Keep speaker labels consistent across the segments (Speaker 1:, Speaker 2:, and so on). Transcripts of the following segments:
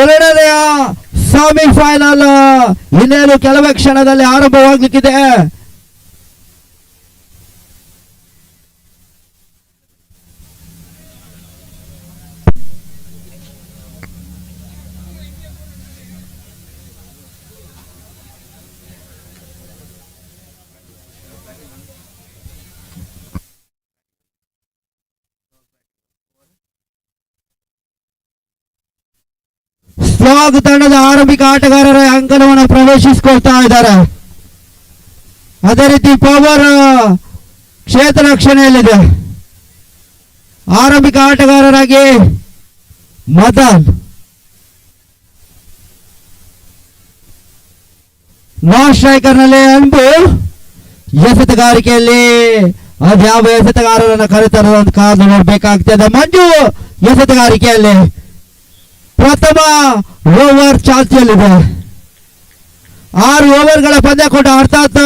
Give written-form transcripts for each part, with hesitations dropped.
Speaker 1: ಎರಡನೆಯ ಸೆಮಿಫೈನಲ್ ಇನ್ನೇನು ಕೆಲವೇ ಕ್ಷಣದಲ್ಲಿ ಆರಂಭವಾಗಲಿಕ್ಕಿದೆ. ಸ್ಲಾಗ್ ತಂಡದ ಆರಂಭಿಕ ಆಟಗಾರರ ಅಂಕಣವನ್ನು ಪ್ರವೇಶಿಸಿಕೊಳ್ತಾ ಇದ್ದಾರೆ. ಅದೇ ರೀತಿ ಪವರ್ ಕ್ಷೇತ್ರ ರಕ್ಷಣೆಯಲ್ಲಿದೆ. ಆರಂಭಿಕ ಆಟಗಾರರಾಗಿ ಮದನ್, ನಾನ್ ಸ್ಟ್ರೈಕರ್ ನಲ್ಲಿ ಅನ್ಬು, ಎಸೆತಗಾರಿಕೆಯಲ್ಲಿ ಅದ್ಯಾವ ಎಸೆತಗಾರರನ್ನು ಕರೆತರೋದು ಕಾದು ನೋಡ್ಬೇಕಾಗ್ತದೆ. ಮಂಜು ಎಸೆತಗಾರಿಕೆಯಲ್ಲಿ ಪ್ರಥಮ ಓವರ್ ಚಾಲ್ತಿಯಲ್ಲಿದೆ. 6 ಓವರ್ಗಳ ಪಂದ್ಯಕೂಟ, ಅರ್ಥಾತ್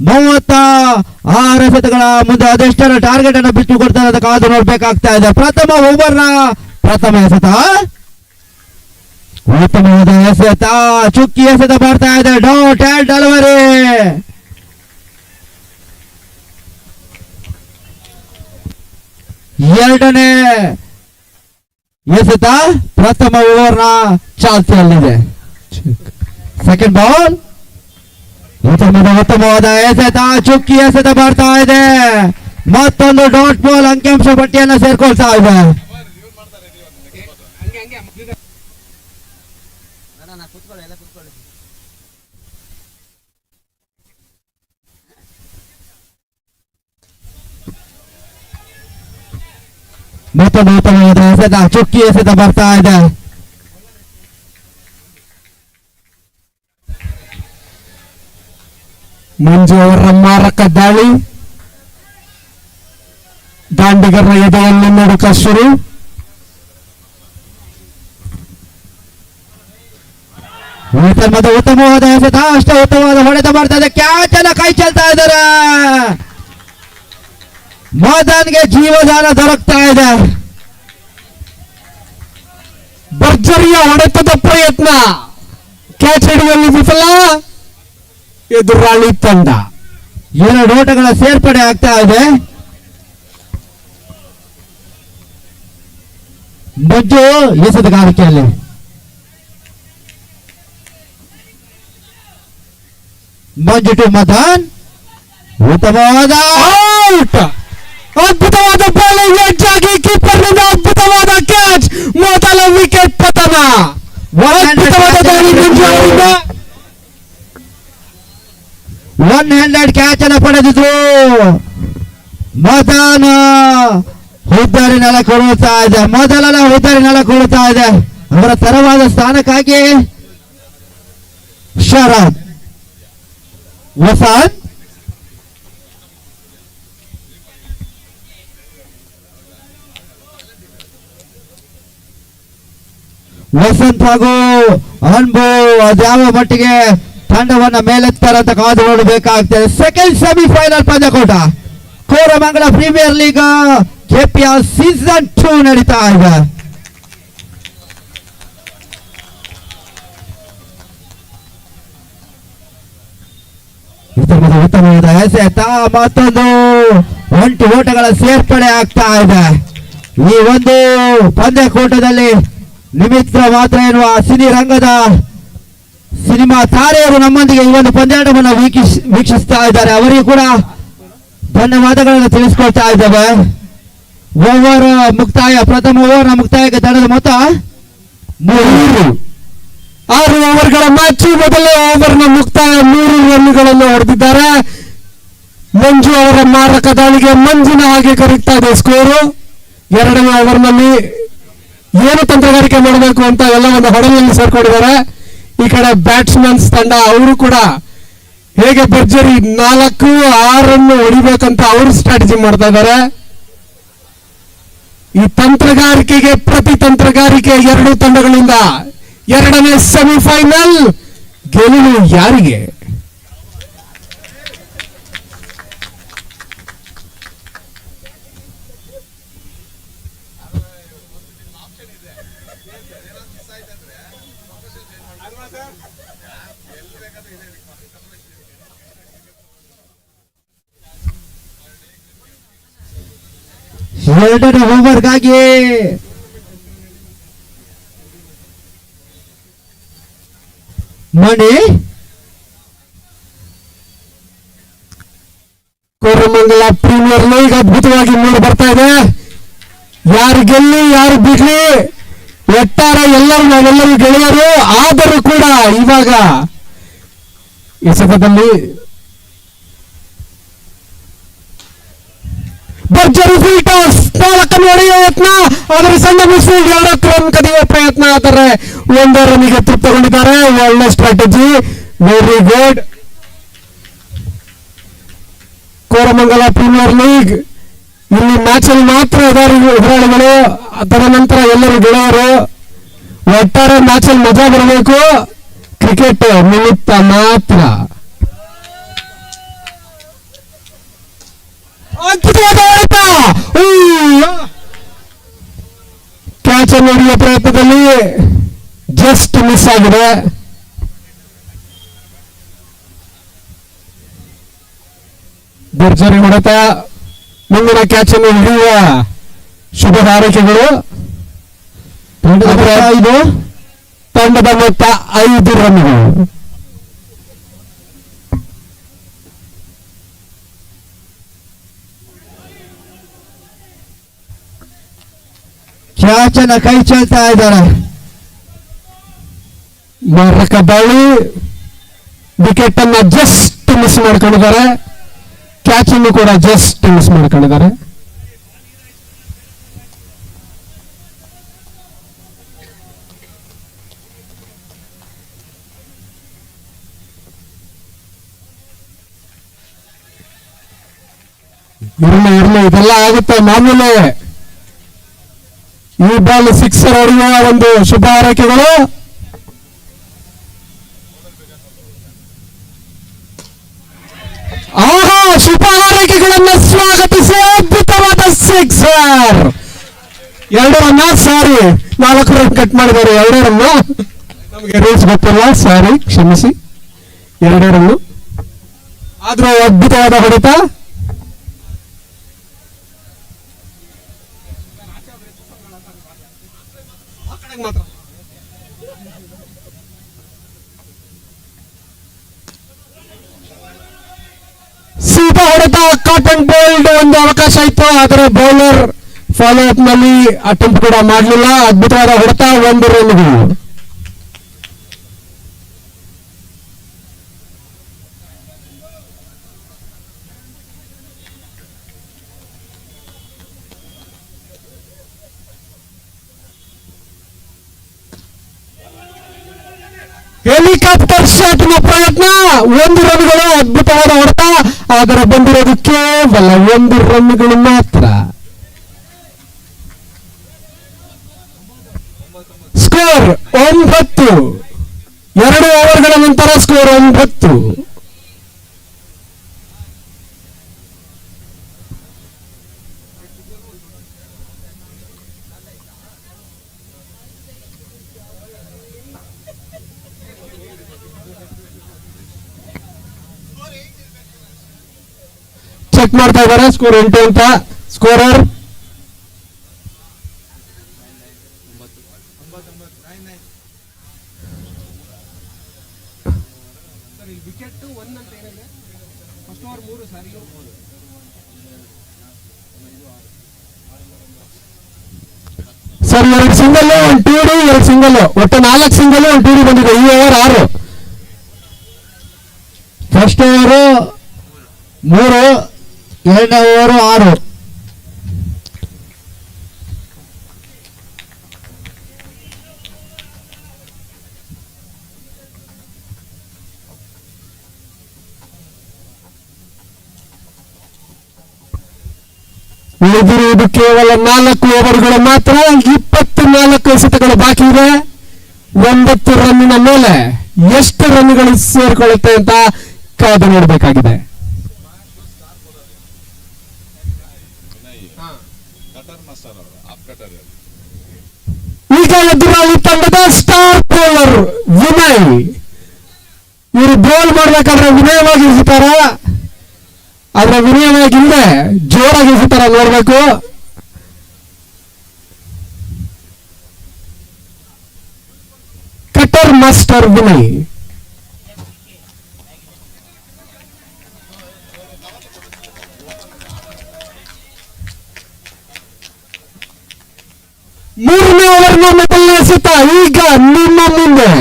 Speaker 1: 36 ಎಸೆತಗಳ ಮುಂದೆ ಅದೆಷ್ಟರ ಟಾರ್ಗೆಟ್ ಅನ್ನು ಬಿಟ್ಟು ಕೊಡ್ತಾರೆ ಅಂತ ಕಾದು ನೋಡ್ಬೇಕಾಗ್ತಾ ಇದೆ. ಪ್ರಥಮ ಓವರ್ನ ಪ್ರಥಮ ಎಸೆತ, ಉತ್ತಮವಾದ ಎಸೆತ, ಚುಕ್ಕಿ ಎಸೆತ ಬರ್ತಾ ಇದೆ. Dot and delivery. ಎರಡನೇ ಎಸೆತ ಪ್ರಥಮ ಓವರ್ನ ಚಾಲ್ತಿಯಲ್ಲಿದೆ. ಸೆಕೆಂಡ್ ಬಾಲ್, ಉತ್ತಮವಾದ ಎಸೆತ, ಚುಕ್ಕಿ ಎಸೆತ ಬರ್ತಾ ಇದೆ. ಮತ್ತೊಂದು ಡಾಟ್ ಬಾಲ್ ಅಂಕಿಅಂಶ ಪಟ್ಟಿಯನ್ನು ಸೇರ್ಕೊಳ್ತಾ ಇದೆ. ಮತ್ತೊಂದು ಉತ್ತಮವಾದ ಎಸೆತ, ಚುಕ್ಕಿ ಎಸೆತ ಬರ್ತಾ ಇದೆ.
Speaker 2: ಮಂಜು ಅವರ ಮಾರಕ ದಾಳಿ, ದಾಂಡಿಗರ ಎದೆಯನ್ನು ನಡುಕ ಶುರು.
Speaker 1: ಉತ್ತಮವಾದ ಎಸೆತ, ಅಷ್ಟೇ ಉತ್ತಮವಾದ ಹೊಡೆತ ಬರ್ತಾ ಇದೆ. ಕ್ಯಾಚ್ ಅನ್ನ ಕೈ ಚೆಲ್ತಾ ಇದ್ದಾರೆ. ಮದನ್ಗೆ ಜೀವದಾನ ದೊರಕ್ತಾ ಇದೆ.
Speaker 2: ಭರ್ಜರಿಯ ಹೊಡೆತದ ಪ್ರಯತ್ನ, ಕ್ಯಾಚ್ ಹಿಡಿಯುವಲ್ಲಿ ವಿಫಲ. ಎದುರಾಳಿ ತಂಡ
Speaker 1: 2 ಓಟಗಳ ಸೇರ್ಪಡೆ ಆಗ್ತಾ ಇದೆ. ಮಂಜು ಎಸೆತಗಾರಿಕೆಯಲ್ಲಿ ಮಂಜು ಟು ಮದನ್, ಉತ್ತಮವಾದ
Speaker 2: ಔಟ್. ಅದ್ಭುತವಾದ ಬೌಲಿಂಗ್ ಎಡ್ಜ್ ಆಗಿ ಕೀಪರ್ನಿಂದ ಅದ್ಭುತವಾದ ಕ್ಯಾಚ್, ಮೊದಲ ವಿಕೆಟ್ ಪತನ. ಅದ್ಭುತವಾದ ದಾಳಿ ಮಂಜು ಅವರಿಂದ.
Speaker 1: ಒನ್ ಹ್ಯಾಂಡೆಡ್ ಕ್ಯಾಚ್ ಅನ್ನು ಪಡೆದಿದ್ರು. ಮದನ್ ಹುದ್ದರಿ ನೆಲಕೊಡುತ್ತಾ ಇದೆ. ಮೊದಲನ ಹುದ್ದರಿ ನೆಲಕೊಡುತ್ತಾ ಇದೆ. ಅವರ ತರವಾದ ಸ್ಥಾನಕ್ಕಾಗಿ ಶರತ್, ವಸಂತ್, ವಸಂತ್ ಹಾಗೂ ಅನ್ಬು ಅದ್ಯಾವ ಮಟ್ಟಿಗೆ ತಂಡವನ್ನ ಮೇಲೆತ್ತಾರಂತ ಕಾದು ನೋಡಬೇಕಾಗ್ತದೆ. ಸೆಕೆಂಡ್ ಸೆಮಿಫೈನಲ್ ಪಂದ್ಯಕೂಟ Koramangala premier league KPL season 2 ನಡೀತಾ ಇದೆ. ಉತ್ತಮವಾದ ಎಸೆತ, ಮತ್ತೊಂದು 1 ಓಟಗಳ ಸೇರ್ಪಡೆ ಆಗ್ತಾ ಇದೆ. ಈ ಒಂದು ಪಂದ್ಯಕೂಟದಲ್ಲಿ ನಿಮಿತ್ತ ಮಾತ್ರ ಎನ್ನುವ ಸಿನಿ ರಂಗದ ಸಿನಿಮಾ ತಾರೆಯರು ನಮ್ಮೊಂದಿಗೆ ಈ ಒಂದು ಪಂದ್ಯಾಟವನ್ನು ವೀಕ್ಷಿಸ್ತಾ ಇದ್ದಾರೆ. ಅವರಿಗೂ ಕೂಡ ಧನ್ಯವಾದಗಳನ್ನು ತಿಳಿಸ್ಕೊಳ್ತಾ ಇದ್ದೇವೆ. ಓವರ್ ಮುಕ್ತಾಯ, ಪ್ರಥಮ ಓವರ್ನ ಮುಕ್ತಾಯಕ್ಕೆ ತಂಡದ ಮೊತ್ತ
Speaker 2: 3. 6 ಓವರ್ಗಳ ಮ್ಯಾಚ್. ಮೊದಲ ಓವರ್ನ ಮುಕ್ತಾಯ 3 ರನ್ಗಳನ್ನು ಹೊಡೆದಿದ್ದಾರೆ. ಮಂಜು ಅವರ ಮಾರಕ ದಾಳಿಗೆ ಮಂಜಿನ ಹಾಗೆ ಕರೀತಾ ಇದೆ ಸ್ಕೋರು. 2ನೇ ಓವರ್ನಲ್ಲಿ ಏನು ತಂತ್ರಗಾರಿಕೆ ಮಾಡಬೇಕು ಅಂತ ಎಲ್ಲ ಒಂದು ಹೊಡೆಯಲ್ಲಿ ಸೇರ್ಕೊಂಡಿದ್ದಾರೆ. ಈ ಕಡೆ ಬ್ಯಾಟ್ಸ್ಮನ್ಸ್ ತಂಡ ಅವರು ಕೂಡ ಹೇಗೆ ಭರ್ಜರಿ 4-6 ಹೊಡಿಬೇಕಂತ ಅವರು ಸ್ಟ್ರಾಟಜಿ ಮಾಡ್ತಾ ಇದ್ದಾರೆ. ಈ ತಂತ್ರಗಾರಿಕೆಗೆ ಪ್ರತಿ ತಂತ್ರಗಾರಿಕೆ 2 ತಂಡಗಳಿಂದ ಎರಡನೇ ಸೆಮಿಫೈನಲ್ ಗೆಲುವು ಯಾರಿಗೆ?
Speaker 1: ಎರಡನೇ ಓವರ್ಗಾಗಿ ಮಣಿ
Speaker 2: ಕೋರಮಂಗಲ ಪ್ರೀಮಿಯರ್ ಲೀಗ್ ಅದ್ಭುತವಾಗಿ ಮೂಡಿ ಬರ್ತಾ ಇದೆ. ಯಾರು ಗೆಲ್ಲಿ ಯಾರು ಬಿಡ್ಲಿ, ಒಟ್ಟಾರೆ ನಾವೆಲ್ಲರೂ ಗೆಳೆಯರು. ಆದರೂ ಕೂಡ ಇವಾಗ ಎಸೆತದಲ್ಲಿ ಭರ್ಜರಿ ಫೀಲ್ಡ್ ಟಾಸ್, ಬಾಲಕನ್ನು ಹೊಡೆಯುವ ಯತ್ನ, ಆದರೆ ಸಣ್ಣ ಮಿಸ್ಫೀಲ್ಡ್ 2 ರನ್ ಕದಿಯುವ ಪ್ರಯತ್ನ. ಆದರೆ 1 ರನ್ನಿಗೆ ತೃಪ್ತಗೊಂಡಿದ್ದಾರೆ. ಒಳ್ಳೆ strategy, very good. Koramangala premier league ಇಲ್ಲಿ ಮ್ಯಾಚ್ ಅಲ್ಲಿ ಮಾತ್ರ ಎದುರಾಳಿಗಳು, ತದನಂತರ ಎಲ್ಲರೂ ಗೆಳೆಯರು. ಒಟ್ಟಾರೆ ಮ್ಯಾಚ್ ಅಲ್ಲಿ ಮಜಾ ಬರಬೇಕು, ಕ್ರಿಕೆಟ್ ನಿಮಿತ್ತ ಮಾತ್ರ. ಕ್ಯಾಚ್ ಅನ್ನು ಹಿಡಿಯುವ ಪ್ರಯತ್ನದಲ್ಲಿ ಜಸ್ಟ್ ಮಿಸ್ ಆಗಿದೆ. ಭರ್ಜರಿ ಹೊಡೆತ. ಮುಂದಿನ ಕ್ಯಾಚ್ ಅನ್ನು ಹಿಡಿಯುವ ಶುಭ ಹಾರೈಕೆಗಳು. ತಂಡದ ಮೊತ್ತ 5 ರನ್ಗಳು.
Speaker 1: ಕ್ಯಾಚನ ಕೈ ಚೆಲ್ತಾ ಇದ್ದಾರೆ.
Speaker 2: ಮಾರಕ ದಾಳಿ, ವಿಕೆಟ್ ಅನ್ನ ಜಸ್ಟ್ ಮಿಸ್ ಮಾಡ್ಕೊಂಡಿದ್ದಾರೆ. ಕ್ಯಾಚ್ ಅನ್ನು ಕೂಡ ಜಸ್ಟ್ ಮಿಸ್ ಮಾಡ್ಕೊಂಡಿದ್ದಾರೆ. ಇರಲಿ ಇದೆಲ್ಲ ಆಗುತ್ತೆ ಮಾಮೂಲಿ. ಈ ಬಾಲ್ ಸಿಕ್ಸರ್ ಹೊಡೆಯುವ ಒಂದು ಶುಭ ಹಾರೈಕೆಗಳು. ಆಹಾ, ಶುಭ ಹಾರೈಕೆಗಳನ್ನು ಸ್ವಾಗತಿಸಿ ಅದ್ಭುತವಾದ ಸಿಕ್ಸರ್. 2 ರನ್ನ, ಸಾರಿ 4 ರನ್ ಕಟ್ ಮಾಡಿದ್ದಾರೆ. 2 ರನ್ನ, ನಮಗೆ ರೂಲ್ಸ್ ಗೊತ್ತಿಲ್ಲ, ಸಾರಿ ಕ್ಷಮಿಸಿ. 2 ರನ್ನು ಆದ್ರೂ ಅದ್ಭುತವಾದ ಹೊಡೆತ. ಸೀದಾ ಹೊಡೆತ, ಕಾಟನ್ ಬೋಲ್ಡ್ ಒಂದು ಅವಕಾಶ ಇತ್ತು, ಆದರೆ ಬೌಲರ್ ಫಾಲೋ ಅಪ್ ನಲ್ಲಿ ಅಟೆಂಪ್ಟ್ ಕೂಡ ಮಾಡಲಿಲ್ಲ. ಅದ್ಭುತವಾದ ಹೊಡೆತ, 1 ರನ್ಗಳು. ಹೆಲಿಕಾಪ್ಟರ್ ಶಾಟ್ನ ಪ್ರಯತ್ನ, 1 ರನ್ಗಳು. ಅದ್ಭುತವಾದ ಹೊಡೆತ, ಆದರೆ ಬಂದಿರೋದು ಕೇವಲ 1 ರನ್ಗಳು ಮಾತ್ರ. ಸ್ಕೋರ್ 9. 2 ಓವರ್ಗಳ ನಂತರ ಸ್ಕೋರ್ 9. ಚೆಕ್ ಮಾಡ್ತಾ ಇದ್ದಾರೆ ಸ್ಕೋರ್ 8 ಅಂತ. ಸ್ಕೋರರ್ ಸರ್ 2 ಸಿಂಗಲ್, 1 2ಡಿ, 2 ಸಿಂಗಲ್, ಒಟ್ಟು 4 ಸಿಂಗಲ್, 1 2ಡಿ ಬಂದಿದೆ. ಈ ಓವರ್ 6.
Speaker 1: ಫಸ್ಟ್ ಓವರು 3, 2ನೇ ಓವರು 6.
Speaker 2: ಉಳಿದಿರುವುದು ಕೇವಲ 4 ಓವರ್ಗಳು ಮಾತ್ರ. 24 ಎಸೆತಗಳು ಬಾಕಿ ಇದೆ. 9 ರನ್ನಿನ ಮೇಲೆ ಎಷ್ಟು ರನ್ಗಳು ಸೇರ್ಕೊಳ್ಳುತ್ತೆ ಅಂತ ಕಾದು ನೋಡಬೇಕಾಗಿದೆ. ಈಗ ಎದುರಾಳಿ ತಂಡದ ಸ್ಟಾರ್ ಬೌಲರ್ ವಿನಯ್. ಇವರು ಬೋಲ್ ಮಾಡ್ಬೇಕಾದ್ರೆ ವಿನಯವಾಗಿ ಇರ್ತಾರ, ಆದ್ರೆ ವಿನಯವಾಗಿ ಹಿಂದೆ ಜೋರಾಗಿ ಇರ್ತಾರ ನೋಡ್ಬೇಕು. Cutter master Vinay. ಮೂರನೇ ಓವರ್ನ ಮೊದಲನೇ ಎಸೆತ ಈಗ ನಿಮ್ಮ ಮುಂದೆ.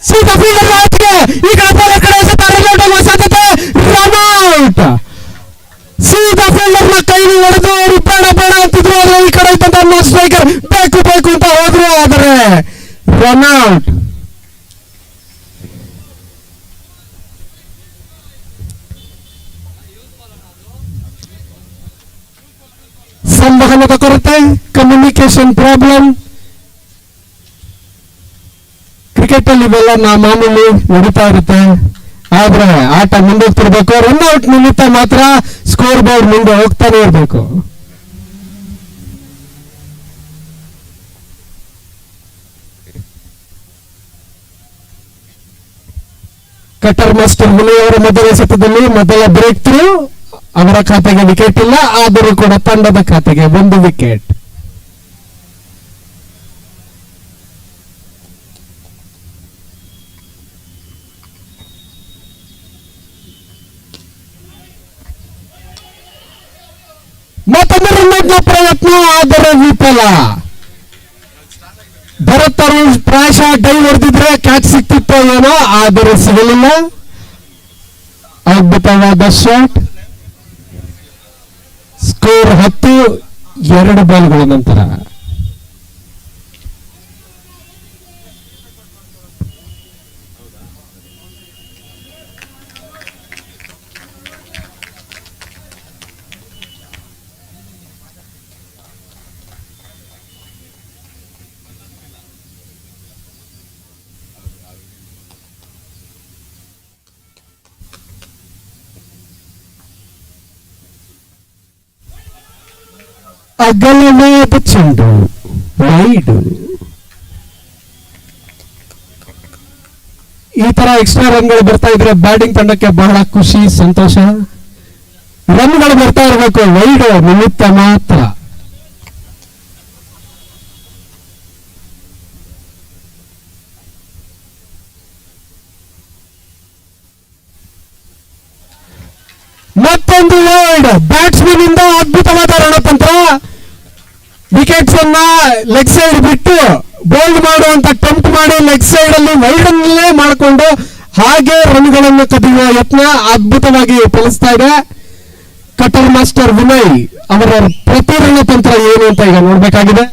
Speaker 2: ಸೀದಾ ಫೀಲ್ಡರ್ ಆಚೆಗೆ, ಈ ಕಡೆ ಬಾಲ್ ಕಡೆ ಎಸೆತ, ರನ್ ಔಟ್ ಆಗುವ ಸಾಧ್ಯತೆ, ರನ್ ಔಟ್. ಸೀದಾ ಫೀಲ್ಡರ್ ನ ಕೈಲಿ ಹೊಡೆದು ಅವರು ಬೇಡ ಬೇಡ ಅಂತಿದ್ರು, ಆದ್ರೆ ಈ ಕಡೆ ಇದ್ದಂತ ಸ್ಟ್ರೈಕರ್ ಬೇಕು ಬೇಕು ಅಂತ ಹೋದ್ರು, ಆದರೆ ರನ್ ಔಟ್. ಸಂವಹನದ ಕೊರತೆ, ಕಮ್ಯುನಿಕೇಶನ್ ಪ್ರಾಬ್ಲಮ್. ಕ್ರಿಕೆಟ್ ಅಲ್ಲಿ ಇವೆಲ್ಲ ಮಾಮೂಲಿ ನಡೀತಾ ಇರುತ್ತೆ, ಆದ್ರೆ ಆಟ ಮುಂದೋಗ್ತಿರ್ಬೇಕು. ರನ್ ಔಟ್ ನಿಮಿತ್ತ ಮಾತ್ರ ಸ್ಕೋರ್ ಬೋರ್ಡ್ ಮುಂದೆ ಹೋಗ್ತಾನೆ ಇರಬೇಕು. ಕಟರ್ ಮಾಸ್ಟರ್ ವಿನಯ್ ಅವರ ಮೊದಲ ಎಸೆತದಲ್ಲಿ ಮೊದಲ ಬ್ರೇಕ್ ಥ್ರೂ. ಅವರ ಖಾತೆಗೆ ವಿಕೆಟ್ ಇಲ್ಲ, ಆದರೂ ಕೂಡ ತಂಡದ ಖಾತೆಗೆ 1 ವಿಕೆಟ್. ಮತ್ತೊಂದು ರನ್ ಪ್ರಯತ್ನ, ಆದರೆ ವಿಫಲ. ಭರತ್ ಅರುಣ್ ಪ್ರಾಯಶಃ ಡೈವ್ ಹೊಡೆದಿದ್ರೆ ಕ್ಯಾಚ್ ಸಿಕ್ತಿತ್ತು ಏನೋ, ಆದರೆ ಸಿಗಲಿಲ್ಲ. ಅದ್ಭುತವಾದ ಶಾಟ್. ಸ್ಕೋರ್ 10, 2 ಬಾಲ್ಗಳ ನಂತರ. ಅಗಲವಾದ ಚೆಂಡು, ವೈಡ್. ಈ ತರ ಎಕ್ಸ್ಟ್ರಾ ರನ್ಗಳು ಬರ್ತಾ ಇದ್ರೆ ಬ್ಯಾಟಿಂಗ್ ತಂಡಕ್ಕೆ ಬಹಳ ಖುಷಿ, ಸಂತೋಷ. ರನ್ಗಳು ಬರ್ತಾ ಇರಬೇಕು, ವೈಡ್ ನಿಮಿತ್ತ ಮಾತ್ರ. ಮತ್ತೊಂದು ವೈಡ್. ಬ್ಯಾಟ್ಸ್ಮನ್ ಇಂದ ಅದ್ಭುತವಾದ ರಣತಂತ್ರ. ವಿಕೆಟ್ಸ್ ಅನ್ನ ಲೆಗ್ ಸೈಡ್ ಬಿಟ್ಟು ಬೌಲ್ಡ್ ಮಾಡುವಂತ ಟೆಂಪ್ಟ್ ಮಾಡಿ ಲೆಗ್ ಸೈಡ್ ಅಲ್ಲಿ ವೈಡ್ ಅನ್ನೇ ಮಾಡಿಕೊಂಡು ಹಾಗೆ ರನ್ಗಳನ್ನು ಕದಿಯುವ ಯತ್ನ ಅದ್ಭುತವಾಗಿ ಫಲಿಸ್ತಾ ಇದೆ. ಕಟರ್ ಮಾಸ್ಟರ್ ವಿನಯ್ ಅವರ ಪ್ರತಿ ರಣತಂತ್ರ ಏನು ಅಂತ ಈಗ ನೋಡ್ಬೇಕಾಗಿದೆ.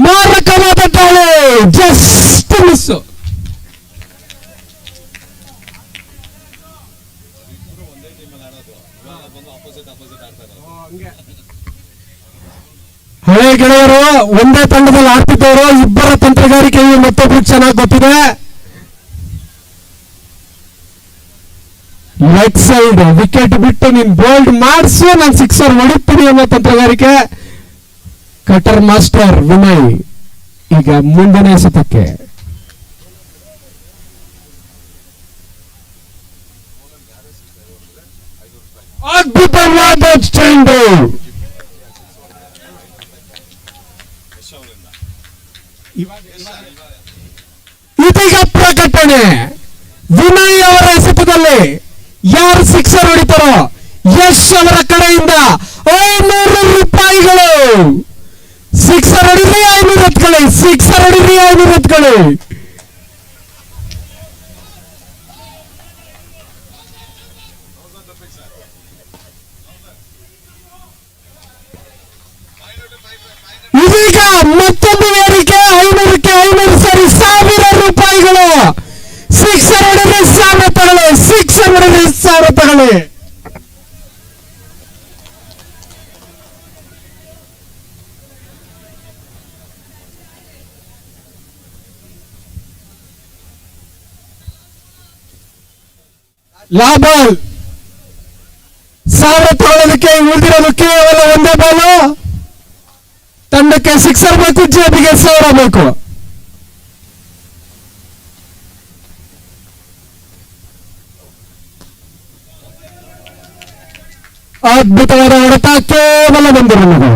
Speaker 2: ಮಾರಕವಾದ ದಾಳಿ, ಜಸ್ಟ್ ಮಿಸ್. ಹಳೆ ಗೆಳೆಯರು ಒಂದೇ ತಂಡದಲ್ಲಿ ಆಡ್ತಿದ್ದವರು, ಇಬ್ಬರ ತಂತ್ರಗಾರಿಕೆಯು ಮತ್ತೊಬ್ಬರು ಚೆನ್ನಾಗಿ ಗೊತ್ತಿದೆ. ಲೆಗ್ ಸೈಡ್ ವಿಕೆಟ್ ಬಿಟ್ಟು ನೀನ್ ಬೋಲ್ಡ್ ಮಾಡಿಸು, ನಾನು ಸಿಕ್ಸರ್ ಹೊಡಿತೀನಿ ಅನ್ನೋ ತಂತ್ರಗಾರಿಕೆ. ಕಟರ್ ಮಾಸ್ಟರ್ ವಿನಯ್ ಈಗ ಮುಂದಿನ ಎಸೆತಕ್ಕೆ. ಅದ್ಭುತವಾದ ಚೆಂಡು. ಇದೀಗ ಪ್ರಕಟಣೆ. ವಿನಯ್ ಅವರ ಎಸೆತದಲ್ಲಿ ಯಾರು ಸಿಕ್ಸರ್ ಹೊಡಿತಾರೋ ಯಶ್ ಅವರ ಕಡೆಯಿಂದ 500 ರೂಪಾಯಿಗಳು. ಸಿಕ್ಸರ್ ಹೊಡಿರಿ 500 ಎತ್ಕೊಳ್ಳಿ, ಸಿಕ್ಸರ್ ಹೊಡಿರಿ 500 ಎತ್ಕೊಳ್ಳಿ. ಮತ್ತೊಂದು ವೇದಿಕೆ 500ಕ್ಕೆ 500 ಸರಿ 1000 ರೂಪಾಯಿಗಳು. ಸಿಕ್ಸರ್ ಹೊಡೆದ್ರೆ 1000 ತಗೊಳ್ಳಿ, ಸಿಕ್ಸರ್ ಹೊಡೆದ್ರೆ 1000 ತಗೊಳ್ಳಿ. ಲಾಭ 1000 ತಗೊಳ್ಳೋದಕ್ಕೆ ಉಳಿದಿರೋದು ಕೇವಲ ಒಂದೇ ಬಾಲು. ತಂಡಕ್ಕೆ ಸಿಕ್ಸರ್ ಬೇಕು, ಜೇಬಿಗೆ 1000 ಬೇಕು. ಅದ್ಭುತವಾದ ಹೊಡೆತ, ಕೇವಲ 1 ರನ್ಗಳು.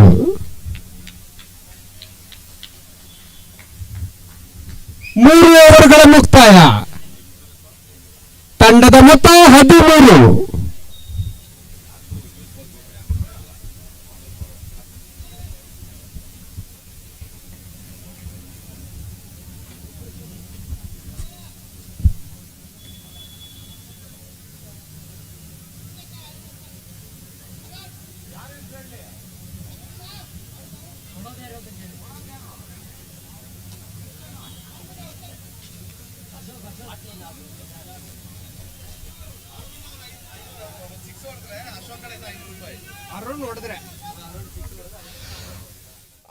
Speaker 2: ಮೂರು ಓವರ್ಗಳ ಮುಕ್ತಾಯ. ತಂಡದ ಮೊತ್ತ 13.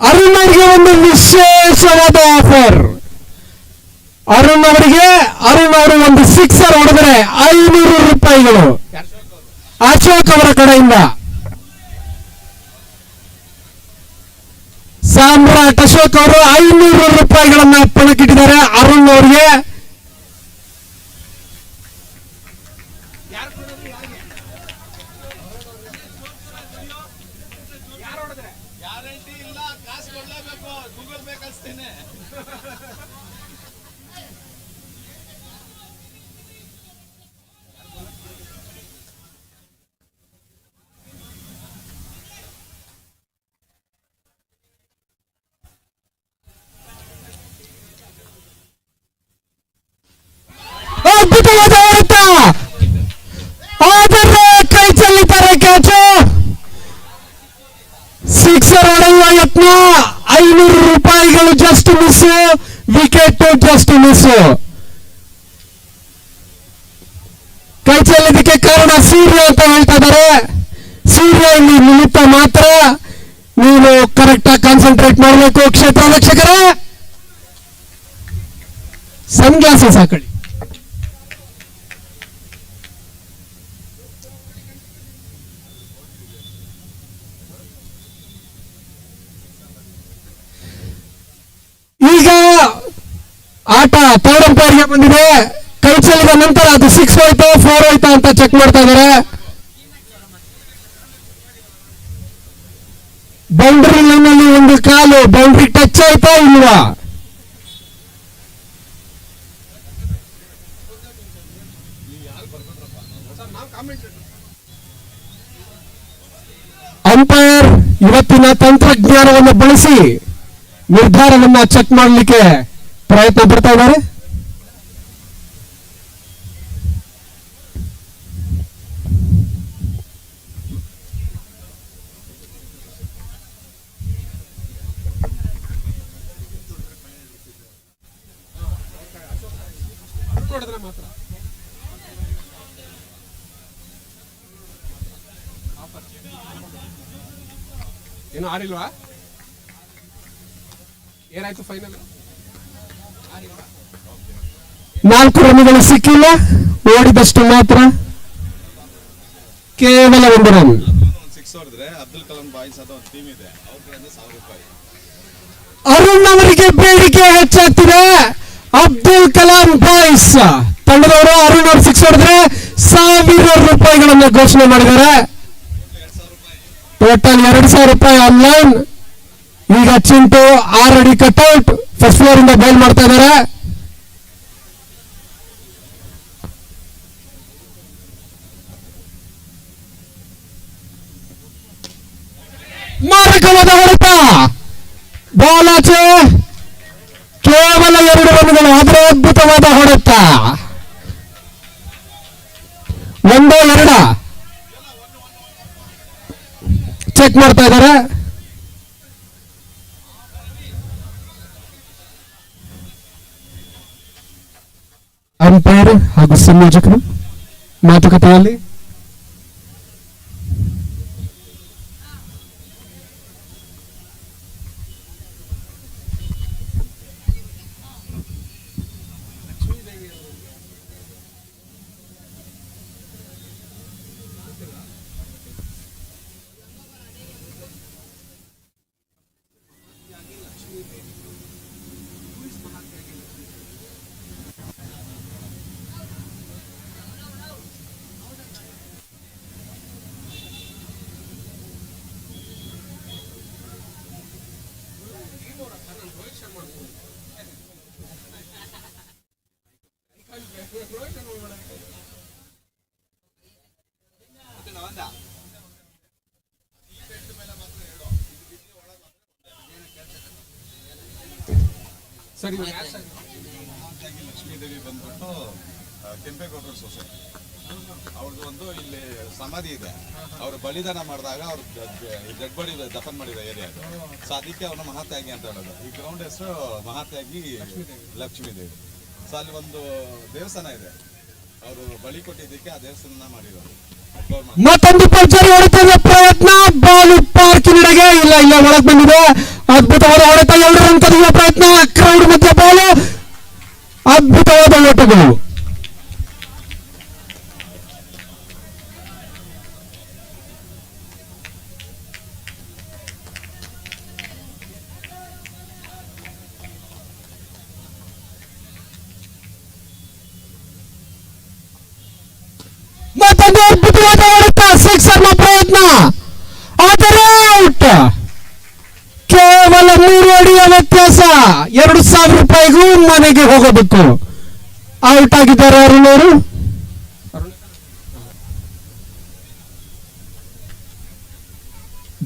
Speaker 2: ಅರುಣ್ ಅವರಿಗೆ ಒಂದು ವಿಶೇಷವಾದ ಆಫರ್. ಅರುಣ್ ಅವರು ಒಂದು ಸಿಕ್ಸರ್ ಹೊಡೆದರೆ 500 ರೂಪಾಯಿಗಳು ಅಶೋಕ್ ಅವರ ಕಡೆಯಿಂದ. ಸಾಮ್ರಾಟ್ ಅಶೋಕ್ ಅವರು 500 ರೂಪಾಯಿಗಳನ್ನ ಪಣಕ್ಕಿಟ್ಟಿದ್ದಾರೆ ಅರುಣ್ ಅವರಿಗೆ. ಅದ್ಭುತವಾದ ಹೊಡೆತ, ಆದರೆ ಕೈ ಚೆಲ್ಲಿದ್ದಾರೆ ಕ್ಯಾಚು. ಸಿಕ್ಸರ್ ಹೊಡೆಯುವ ಯತ್ನ, 500 ರೂಪಾಯಿಗಳು just miss, wicket just miss. ಕೈ ಚೆಲ್ಲಿದ್ದಕ್ಕೆ ಕಾರಣ ಸೂರ್ಯ ಅಂತ ಹೇಳ್ತಾ ಇದ್ದಾರೆ. ಸೂರ್ಯ ಇಲ್ಲಿ ನಿಮಿತ್ತ ಮಾತ್ರ, ನೀವು ಕರೆಕ್ಟ್ ಆಗಿ ಕಾನ್ಸಂಟ್ರೇಟ್ ಮಾಡಬೇಕು. ಕ್ಷೇತ್ರ ರಕ್ಷಕರೇ ಸನ್ಗ್ಲಾಸಸ್ ಹಾಕೊಳ್ಳಿ. ಈಗ ಆಟ ಥರ್ಡ್ ಅಂಪೈರ್ಗೆ ಬಂದಿದೆ. ಕೈ ಚೆಲ್ಲಿದ ನಂತರ ಅದು 6 ಹೋಯ್ತು 4 ಹೋಯ್ತಾ ಅಂತ ಚೆಕ್ ಮಾಡ್ತಾ ಇದ್ದಾರೆ. ಬೌಂಡ್ರಿ ಲೈನಲ್ಲಿ ಒಂದು ಕಾಲು ಬೌಂಡ್ರಿ ಟಚ್ ಆಯ್ತಾ ಇಲ್ವಾ? ಅಂಪೈರ್ ಇವತ್ತಿನ ತಂತ್ರಜ್ಞಾನವನ್ನು ಬಳಸಿ ನಿರ್ಧಾರವನ್ನ ಚೆಕ್ ಮಾಡಲಿಕ್ಕೆ ಪ್ರಯತ್ನ ಪಡ್ತಾ ಇದ್ದಾರೆ.
Speaker 3: ಏನು ಆಡಿಲ್ವಾ? ಏನಾಯ್ತು ಫೈನಲ್?
Speaker 2: 4 ರನ್ಗಳು ಸಿಕ್ಕಿಲ್ಲ, ಓಡಿದಷ್ಟು ಮಾತ್ರ, ಕೇವಲ 1 ರನ್.
Speaker 4: ಅಬ್ದುಲ್ ಕಲಾಂ ಬಾಯ್ಸ್ ಅಂತ ಒಂದು ಟೀಮ್ ಇದೆ, ಅವ್ರ ಕಡೆಯಿಂದ 1000 ರೂಪಾಯಿ.
Speaker 2: ಅರುಣ್ ಅವರಿಗೆ ಬೇಡಿಕೆ ಹೆಚ್ಚಾಗ್ತಿದೆ. ಅಬ್ದುಲ್ ಕಲಾಂ ಬಾಯ್ಸ್ ತಂಡದವರು ಅರುಣ್ ಅವರು 6 ಹೊಡೆದ್ರೆ 1000 ರೂಪಾಯಿಗಳನ್ನ ಘೋಷಣೆ ಮಾಡಿದ್ದಾರೆ. ಟೋಟಲ್ 2000 ರೂಪಾಯಿ ಆನ್ಲೈನ್. ಈಗ ಚಿಂಟು 6 ಅಡಿ ಕಟ್ಔಟ್ ಫಸ್ಟ್ ಫ್ಲೋರ್ ಇಂದ ಬೌಲ್ ಮಾಡ್ತಾ ಇದ್ದಾರೆ. ಮಾರಕವಾದ ಹೊಡೆತ, ಬಾಲ್ ಆಚೆ, ಕೇವಲ 2 ರನ್ಗಳು. ಆದರೆ ಅದ್ಭುತವಾದ ಹೊಡೆತ. 1-2 ಚೆಕ್ ಮಾಡ್ತಾ ಇದ್ದಾರೆ. ವೀಕ್ಷಕರು ಹಾಗೂ ಸಂಯೋಜಕರು ಮಾತುಕತೆಯಲ್ಲಿ
Speaker 3: ಸರಿ ಇವಾಗ ಯಾರು ಸರ್?
Speaker 4: ಲಕ್ಷ್ಮೀದೇವಿ ಬಂದ್ಬಿಟ್ಟು ಕೆಂಪೇಗೌಡರ ಸೊಸೆ. ಅವ್ರದ್ದು ಒಂದು ಇಲ್ಲಿ ಸಮಾಧಿ ಇದೆ. ಅವರು ಬಲಿದಾನ ಮಾಡಿದಾಗ ಅವ್ರು ಡೆಡ್ ಬಾಡಿ ದಫನ್ ಮಾಡಿದ ಏರಿಯಾ ಅದು. ಸೊ ಅದಕ್ಕೆ ಅವ್ರನ್ನ ಮಹಾತ್ಯಾಗಿ ಅಂತ ಹೇಳೋದು. ಈ ಗ್ರೌಂಡ್ ಹೆಸರು ಮಹಾತ್ಯಾಗಿ ಲಕ್ಷ್ಮೀದೇವಿ. ಸೊ ಅಲ್ಲಿ ಒಂದು ದೇವಸ್ಥಾನ ಇದೆ. ಅವರು ಬಲಿ ಕೊಟ್ಟಿದ್ದಕ್ಕೆ ಆ ದೇವಸ್ಥಾನ ಮಾಡಿರೋದು.
Speaker 2: ಮತ್ತೊಂದು ಭರ್ಜರಿ ಹೊಡೆತದ ಪ್ರಯತ್ನ ಬಾಲು ಪಾರ್ಕಿನೆಡೆಗೆ ಇಲ್ಲ ಒಳಗೆ ಬಂದಿದೆ. ಅದ್ಭುತವಾದ ಹೊಡೆತ, 2 ರನ್ ಕದಿಯುವ ಪ್ರಯತ್ನ, ಕ್ರೌಡ್ ಮಧ್ಯೆ ಬಾಲು, ಅದ್ಭುತವಾದ ಓಟಗಳು. ಮತ್ತೊಂದು ಅದ್ಭುತವಾದ ಹೊಡೆತ, ಸಿಕ್ಸರ್ನ ಪ್ರಯತ್ನ, ಆದರೆ ಔಟ್. ಕೇವಲ 3 ಅಡಿಯ ವ್ಯತ್ಯಾಸ, 2,000 ರೂಪಾಯಿಗೂ ಮನೆಗೆ ಹೋಗೋದಕ್ಕೂ ಔಟ್ ಆಗಿದ್ದಾರೆ ಅರುಣ್ ಅವರು.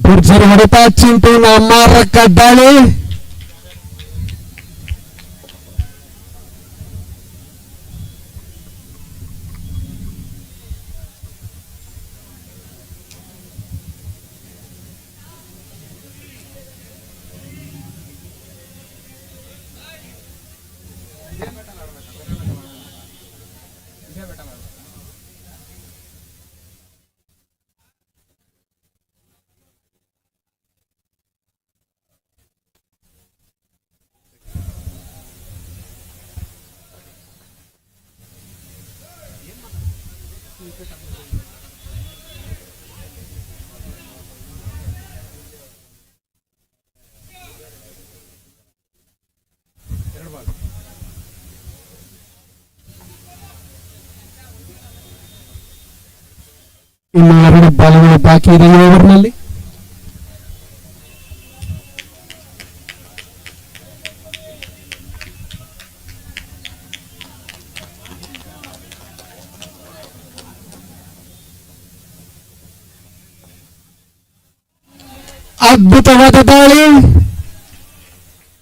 Speaker 2: ಭರ್ಜರಿ ಹೊಡೆತ, ಚಿಂಟುನ ಮಾರಕ ದಾಳಿ. ಇನ್ನು 2 ಬಾಲ್ಗಳು ಬಾಕಿ ಇದೆ ಈ ಓವರ್ನಲ್ಲಿ. ಅದ್ಭುತವಾದ ದಾಳಿ,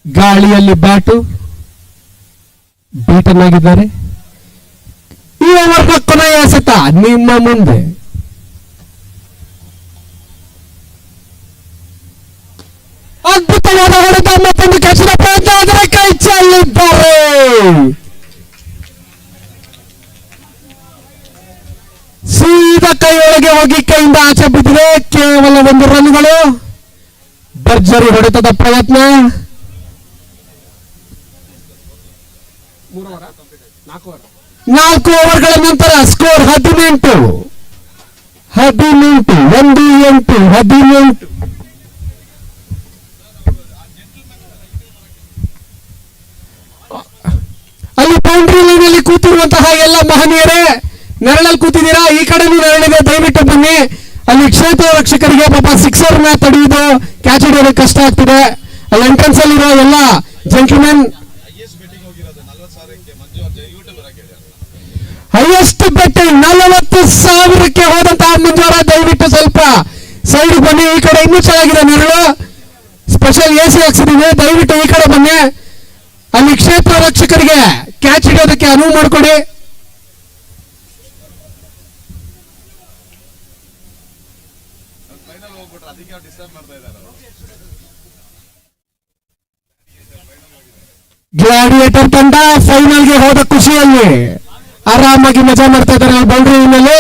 Speaker 2: ಗಾಳಿಯಲ್ಲಿ ಬ್ಯಾಟು, ಬೀಟನ್ ಆಗಿದ್ದಾರೆ. ಈ ಓವರ್ನ ಕೊನೆಯ ಎಸೆತ ನಿಮ್ಮ ಮುಂದೆ. ಅದ್ಭುತವಾದ ಹೊಡೆತ, ಮತ್ತೊಂದು ಕಚ್ಚಿದ ಪ್ರಯತ್ನ, ಆದರೆ ಕೈ ಚೆಲ್ಲಿದ್ದಾರೆ. ಸೀದಾ ಕೈಯೊಳಗೆ ಹೋಗಿ ಕೈಯಿಂದ ಆಚೆ ಬಿದ್ದಿದೆ. ಕೇವಲ 1 ರನ್ಗಳು. ಭರ್ಜರಿ ಹೊಡೆತದ ಪ್ರಯತ್ನ.
Speaker 3: 3 ಓವರ್ 4 ಓವರ್
Speaker 2: 4 ಓವರ್ಗಳ ನಂತರ ಸ್ಕೋರ್ 18 18. ಅಲ್ಲಿ ಬೌಂಡ್ರಿ ಲೈನಲ್ಲಿ ಕೂತಿರುವಂತಹ ಎಲ್ಲ ಮಹನೀಯರೇ, ನೆರಳಲ್ಲಿ ಕೂತಿದ್ದೀರಾ, ಈ ಕಡೆನೂ ನೆರಳಿದೆ, ದಯವಿಟ್ಟು ಬನ್ನಿ. ಅಲ್ಲಿ ಕ್ಷೇತ್ರ ರಕ್ಷಕರಿಗೆ ಪಾಪ ಸಿಕ್ಸರ್ನ ತಡೆಯುವುದು, ಕ್ಯಾಚ್ ಹಿಡಿಯೋದಕ್ಕೆ ಕಷ್ಟ ಆಗ್ತಿದೆ. ಅಲ್ಲಿ ಎಂಟ್ರೆನ್ಸ್ ಅಲ್ಲಿರೋ ಎಲ್ಲ ಜೆಂಟ್ಲ್ಮೆನ್. ಹೈಯೆಸ್ಟ್ ಬೆಟ್ಟಿಂಗ್ 40,000ಕ್ಕೆ ಹೋದಂತಹ ಮಂಜುವರ, ದಯವಿಟ್ಟು ಸ್ವಲ್ಪ ಸೈಡ್ ಬನ್ನಿ. ಈ ಕಡೆ ಇನ್ನೂ ಚೆನ್ನಾಗಿದೆ ನೆರಳು, ಸ್ಪೆಷಲ್ AC ಹಾಕ್ಸಿದೀವಿ, ದಯವಿಟ್ಟು ಈ ಕಡೆ ಬನ್ನಿ. ಅಲ್ಲಿ ಕ್ಷೇತ್ರ ರಕ್ಷಕರಿಗೆ ಕ್ಯಾಚ್ ಹಿಡಿಯೋದಕ್ಕೆ ಅನುವು ಮಾಡಿಕೊಡಿ. ಗ್ಲಾಡಿಯೇಟರ್ ತಂಡ ಫೈನಲ್ಗೆ ಹೋದ ಖುಷಿಯಲ್ಲಿ ಆರಾಮಾಗಿ ಮಜಾ ಮಾಡ್ತಾ ಇದ್ದಾರೆ ಬೌಂಡ್ರಿ ಮೇಲೆ.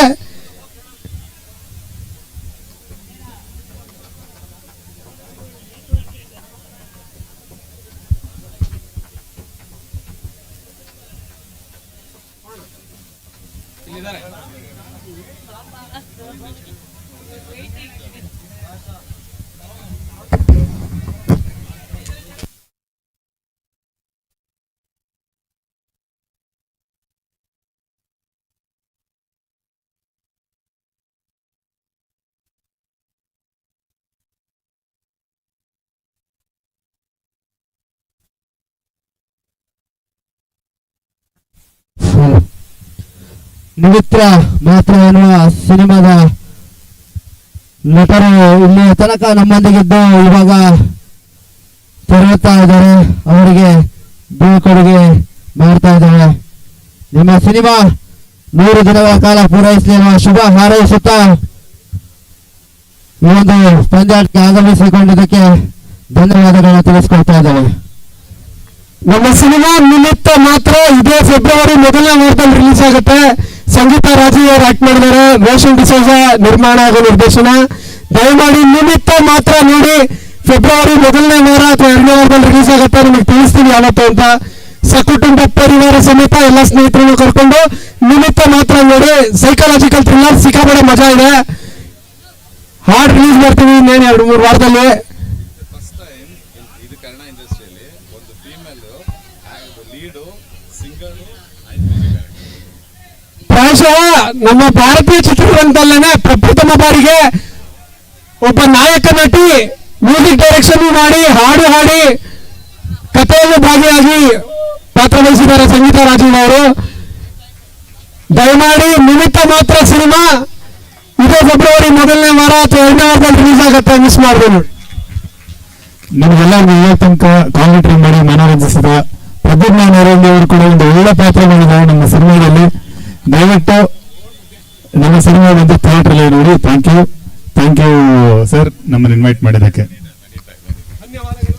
Speaker 3: ಇಲ್ಲಿದ್ದಾರೆ.
Speaker 1: ನಿಮಿತ್ರ ಮಾತ್ರ ಎನ್ನುವ ಸಿನಿಮಾದ ನಟರು ಇಲ್ಲಿ ತನಕ ನಮ್ಮೊಂದಿಗಿದ್ದು ಇವಾಗ ತೆರಳುತ್ತಾ ಇದ್ದಾರೆ. ಅವರಿಗೆ ಬೀಳ್ಕೊಡುಗೆ ಮಾಡ್ತಾ ಇದ್ದಾರೆ. ನಿಮ್ಮ ಸಿನಿಮಾ 100 ದಿನಗಳ ಕಾಲ ಪೂರೈಸಲಿ ಎನ್ನುವ ಶುಭ ಹಾರೈಸುತ್ತಾ ಈ ಒಂದು ಪಂದ್ಯಾಟಕ್ಕೆ ಆಗಮಿಸಿಕೊಂಡಿದ್ದಕ್ಕೆ ಧನ್ಯವಾದಗಳನ್ನು ತಿಳಿಸ್ಕೊಳ್ತಾ ಇದ್ದೇವೆ.
Speaker 2: ನಮ್ಮ ಸಿನಿಮಾ ನಿಮಿತ್ತ ಮಾತ್ರ ಇದೇ ಫೆಬ್ರವರಿ ಮೊದಲನೇ ವಾರದಲ್ಲಿ ರಿಲೀಸ್ ಆಗುತ್ತೆ. ಸಂಗೀತ ರಾಜೀವ್ ಅವರು ಆಕ್ಟ್ ಮಾಡಿದ್ದಾರೆ. ರೋಷನ್ ಡಿಸೋಜ ನಿರ್ಮಾಣ ಹಾಗೂ ನಿರ್ದೇಶನ. ದಯಮಾಡಿ ನಿಮಿತ್ತ ಮಾತ್ರ ನೋಡಿ. ಫೆಬ್ರವರಿ ಮೊದಲನೇ ವಾರ ಅಥವಾ 2ನೇ ವಾರದಲ್ಲಿ ರಿಲೀಸ್ ಆಗುತ್ತೆ. ನಿಮಗೆ ತಿಳಿಸ್ತೀನಿ ಯಾವತ್ತು ಅಂತ. ಸಕುಟುಂಬ ಪರಿವಾರ ಸಮೇತ ಎಲ್ಲ ಸ್ನೇಹಿತರನ್ನು ಕರ್ಕೊಂಡು ನಿಮಿತ್ತ ಮಾತ್ರ ನೋಡಿ. ಸೈಕಾಲಜಿಕಲ್ ಥ್ರಿಲ್ಲರ್ ಸಿಕ್ಕಾಪಟ್ಟೆ ಮಜಾ ಇದೆ. ಹಾಡು ರಿಲೀಸ್ ಮಾಡ್ತೀವಿ ಇನ್ನೇನು 2-3 ವಾರದಲ್ಲಿ.
Speaker 4: ಫಸ್ಟ್ ಟೈಮ್ ಇದು ಕನ್ನಡ ಇಂಡಸ್ಟ್ರಿಯಲ್ಲಿ ಒಂದು ಫೀಮೇಲ್ ಲೀಡು ಸಿಂಗರ್
Speaker 2: ಪ್ರಾಯಶಃ ನಮ್ಮ ಭಾರತೀಯ ಚಿತ್ರರಂಗದಲ್ಲೇನೆ ಪ್ರಪ್ರಥಮ ಬಾರಿಗೆ ಒಬ್ಬ ನಾಯಕ ನಟಿ ಮ್ಯೂಸಿಕ್ ಡೈರೆಕ್ಷನ್ ಮಾಡಿ ಹಾಡು ಹಾಡಿ ಕಥೆಯಲ್ಲಿ ಭಾಗಿಯಾಗಿ ಪಾತ್ರ ವಹಿಸಿದ್ದಾರೆ ಸಂಗೀತ ರಾಜೀವ್ ಅವರು. ದಯಮಾಡಿ ನಿಮಿತ್ತ ಮಾತ್ರ ಸಿನಿಮಾ ಇದೇ ಫೆಬ್ರವರಿ ಮೊದಲನೇ ವಾರ ಅಥವಾ 2ನೇ ವಾರದಲ್ಲಿ ರಿಲೀಸ್ ಆಗುತ್ತೆ. ಮಿಸ್ ಮಾಡಬೇಡಿ.
Speaker 5: ನಿಮಗೆಲ್ಲ ಇವತ್ತು ತನಕ ಕಾಮಿಟ್ರಿ ಮಾಡಿ ಮನೋರಂಜಿಸಿದ ಪ್ರದ್ಯುಮ್ನ ನರೇಂದ್ರ ಅವರು ಕೂಡ ಒಂದು ಒಳ್ಳೆ ಪಾತ್ರ ಮಾಡಿದ್ದಾರೆ ನಮ್ಮ ಸಿನಿಮಾದಲ್ಲಿ. ದಯವಿಟ್ಟು ನಮ್ಮ ಸಿನಿಮಾ ಬಂದು ಥಿಯೇಟರ್ ಅಲ್ಲಿ ನೋಡಿ. ಥ್ಯಾಂಕ್ ಯು ಸರ್ ನಮ್ಮನ್ನು ಇನ್ವೈಟ್ ಮಾಡಿದ್ದಕ್ಕೆ.
Speaker 3: ಧನ್ಯವಾದಗಳು.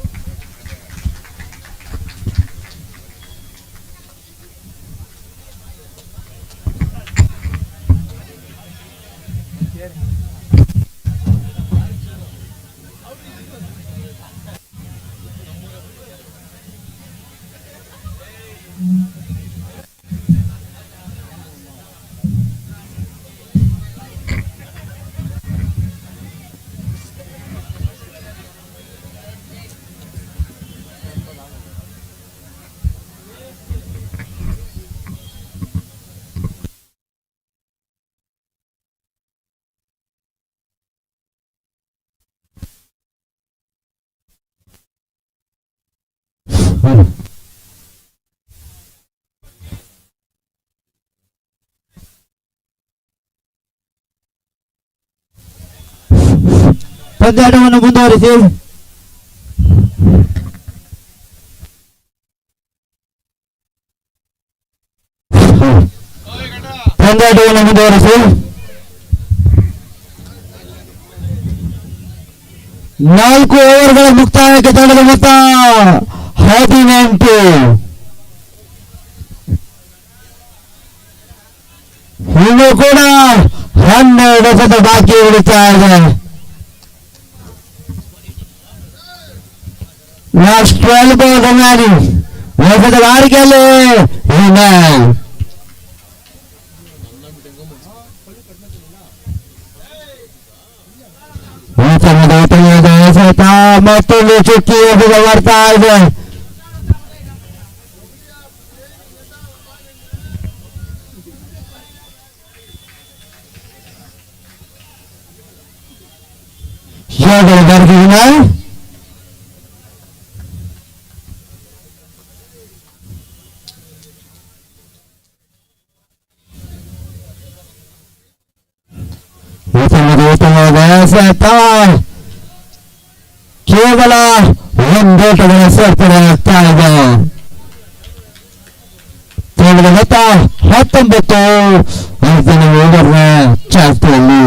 Speaker 1: ಪಂದ್ಯಾಟವನ್ನು ಮುಂದುವರಿಸಿ. ಪಂದ್ಯಾಟವನ್ನು ಮುಂದುವರಿಸಿ 4 ಓವರ್ಗಳ ಮುಕ್ತಾಯಕ್ಕೆ ತಂಡದ ಮೊತ್ತ 18. ಇನ್ನು ಕೂಡ 12 ಎಸೆತ ಬಾಕಿ ಉಳಿತಾ ಇದೆ. Last 12 balls remaining. ಎಸೆತಗಾರಿಕೆಯಲ್ಲಿ ಎಸೆತ ಮತ್ತೊಂದು ಚುಕ್ಕಿ ಎಸೆತ ಬರ್ತಾ ಇದೆ. ಬರ್ದಿನ ಉತ್ತಮವಾದ ಎಸೆತ ಕೇವಲ 1 ಓಟಗಳ ಸೇರ್ಪಡೆ ಆಗ್ತಾ ಇದೆ. ತಂಡದ ಮೊತ್ತ 19 ಐದನೇ ಓವರ್ನ ಚಾಲ್ತಿಯಲ್ಲಿ.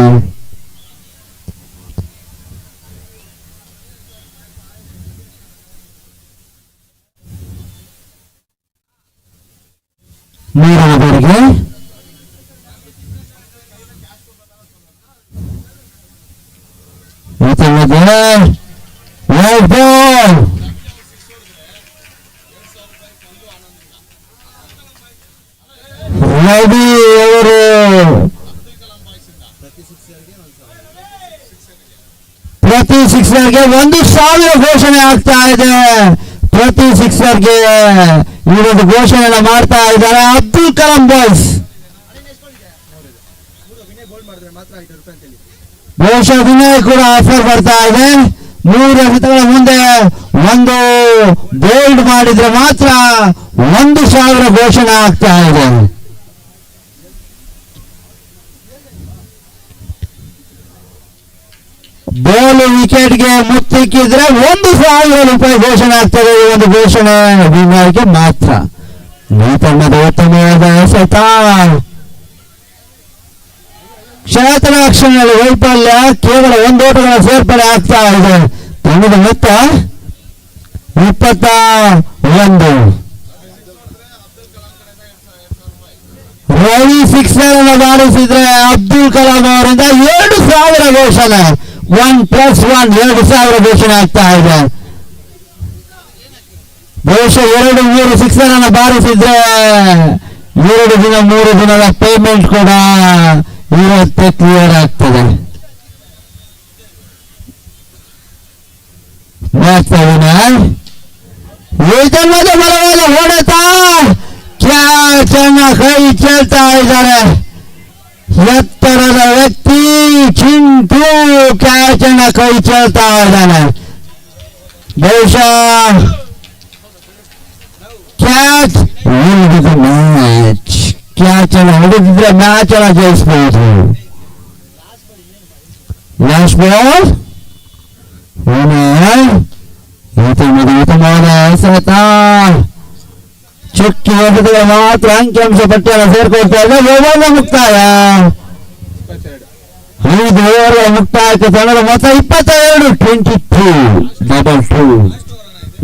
Speaker 1: ಮೂರನೇ ಬಾರಿಗೆ ಇದೆ. White ball. ರವಿ ಅವರು ಪ್ರತಿ ಸಿಕ್ಸರ್ಗೆ 1,000 ಘೋಷಣೆ ಆಗ್ತಾ ಇದೆ. ಪ್ರತಿ ಸಿಕ್ಸರ್ಗೆ ಈ ಒಂದು ಘೋಷಣೆಯನ್ನು ಮಾಡ್ತಾ ಇದ್ದಾರೆ ಅಬ್ದುಲ್ ಕಲಾಂ ಬಾಯ್ಸ್. ಬಹುಶಃ ವಿನಯ್ ಕೂಡ ಆಫರ್ ಬರ್ತಾ ಇದೆ. 3 ಎಸೆತಗಳ ಮುಂದೆ ಒಂದು ಬೋಲ್ಡ್ ಮಾಡಿದ್ರೆ ಮಾತ್ರ 1,000 ಘೋಷಣೆ ಆಗ್ತಾ ಇದೆ. ಬಾಲ್ ವಿಕೆಟ್ಗೆ ಮುತ್ತಿಕ್ಕಿದ್ರೆ 1,000 ರೂಪಾಯಿ ಘೋಷಣೆ ಆಗ್ತದೆ. ಈ ಒಂದು ಘೋಷಣೆ ವಿನಯ್ಗೆ ಮಾತ್ರ. ಈ ತಂಡದ ಉತ್ತಮವಾದ ಎಸೆತ. ಕ್ಷೇತ್ರರಕ್ಷಣೆಯಲ್ಲಿ ವೈಫಲ್ಯ. ಕೇವಲ 1 ಓಟಗಳ ಸೇರ್ಪಡೆ ಆಗ್ತಾ ಇದೆ. ತಂಡದ ಮೊತ್ತ 21. ರವಿ ಸಿಕ್ಸರ್ ಅನ್ನು ಬಾರಿಸಿದ್ರೆ ಅಬ್ದುಲ್ ಕಲಾಂ ಅವರಿಂದ 2,000 ಘೋಷಣೆ. 1+1 2,000 ಘೋಷಣೆ ಆಗ್ತಾ ಇದೆ. ಬಹುಶಃ 2-3 ಸಿಕ್ಸರ್ ಅನ್ನು ಬಾರಿಸಿದ್ರೆ 2 ದಿನ 3 ದಿನದ ಪೇಮೆಂಟ್ ಕೂಡ ಇವತ್ತೇ ಕ್ಲಿಯರ್ ಆಗ್ತದೆ. ಇದಲ್ಲದೆ ಬಲವಾದ ಹೊಡೆತ. ಕ್ಯಾಚ್ ಅನ್ನ ಕೈ ಚೆಲ್ತಾ ಇದ್ದಾರೆ ಎತ್ತರದ ವ್ಯಕ್ತಿ ಚಿಂಟು. ಕ್ಯಾಚ್ ಅನ್ನ ಕೈ ಚೆಲ್ತಾ ಇದ್ದಾನೆ. ಬಹುಶಃ ಕ್ಯಾಚ್ ಮ್ಯಾಚ್. ಕ್ಯಾಚ್ ಅನ್ನು ಹೊಡೆದಿದ್ರೆ ಮ್ಯಾಚ್ ಅನ್ನ ಜಯಿಸಬಹುದು. Last ball. ಉತ್ತಮವಾದ ಎಸೆತ. ಚುಕ್ಕಿ ಎಸೆತಗಳು ಮಾತ್ರ ಅಂಕಿಅಂಶ ಪಟ್ಟಿಯನ್ನು ಸೇರ್ಕೊಳ್ತಾ ಇದೆ. ಓವರ್ಗಳ ಮುಕ್ತಾಯ. 5 ಓವರ್ಗಳ ಮುಕ್ತಾಯಕ್ಕೆ ತಂಡದ ಮೊತ್ತ 22.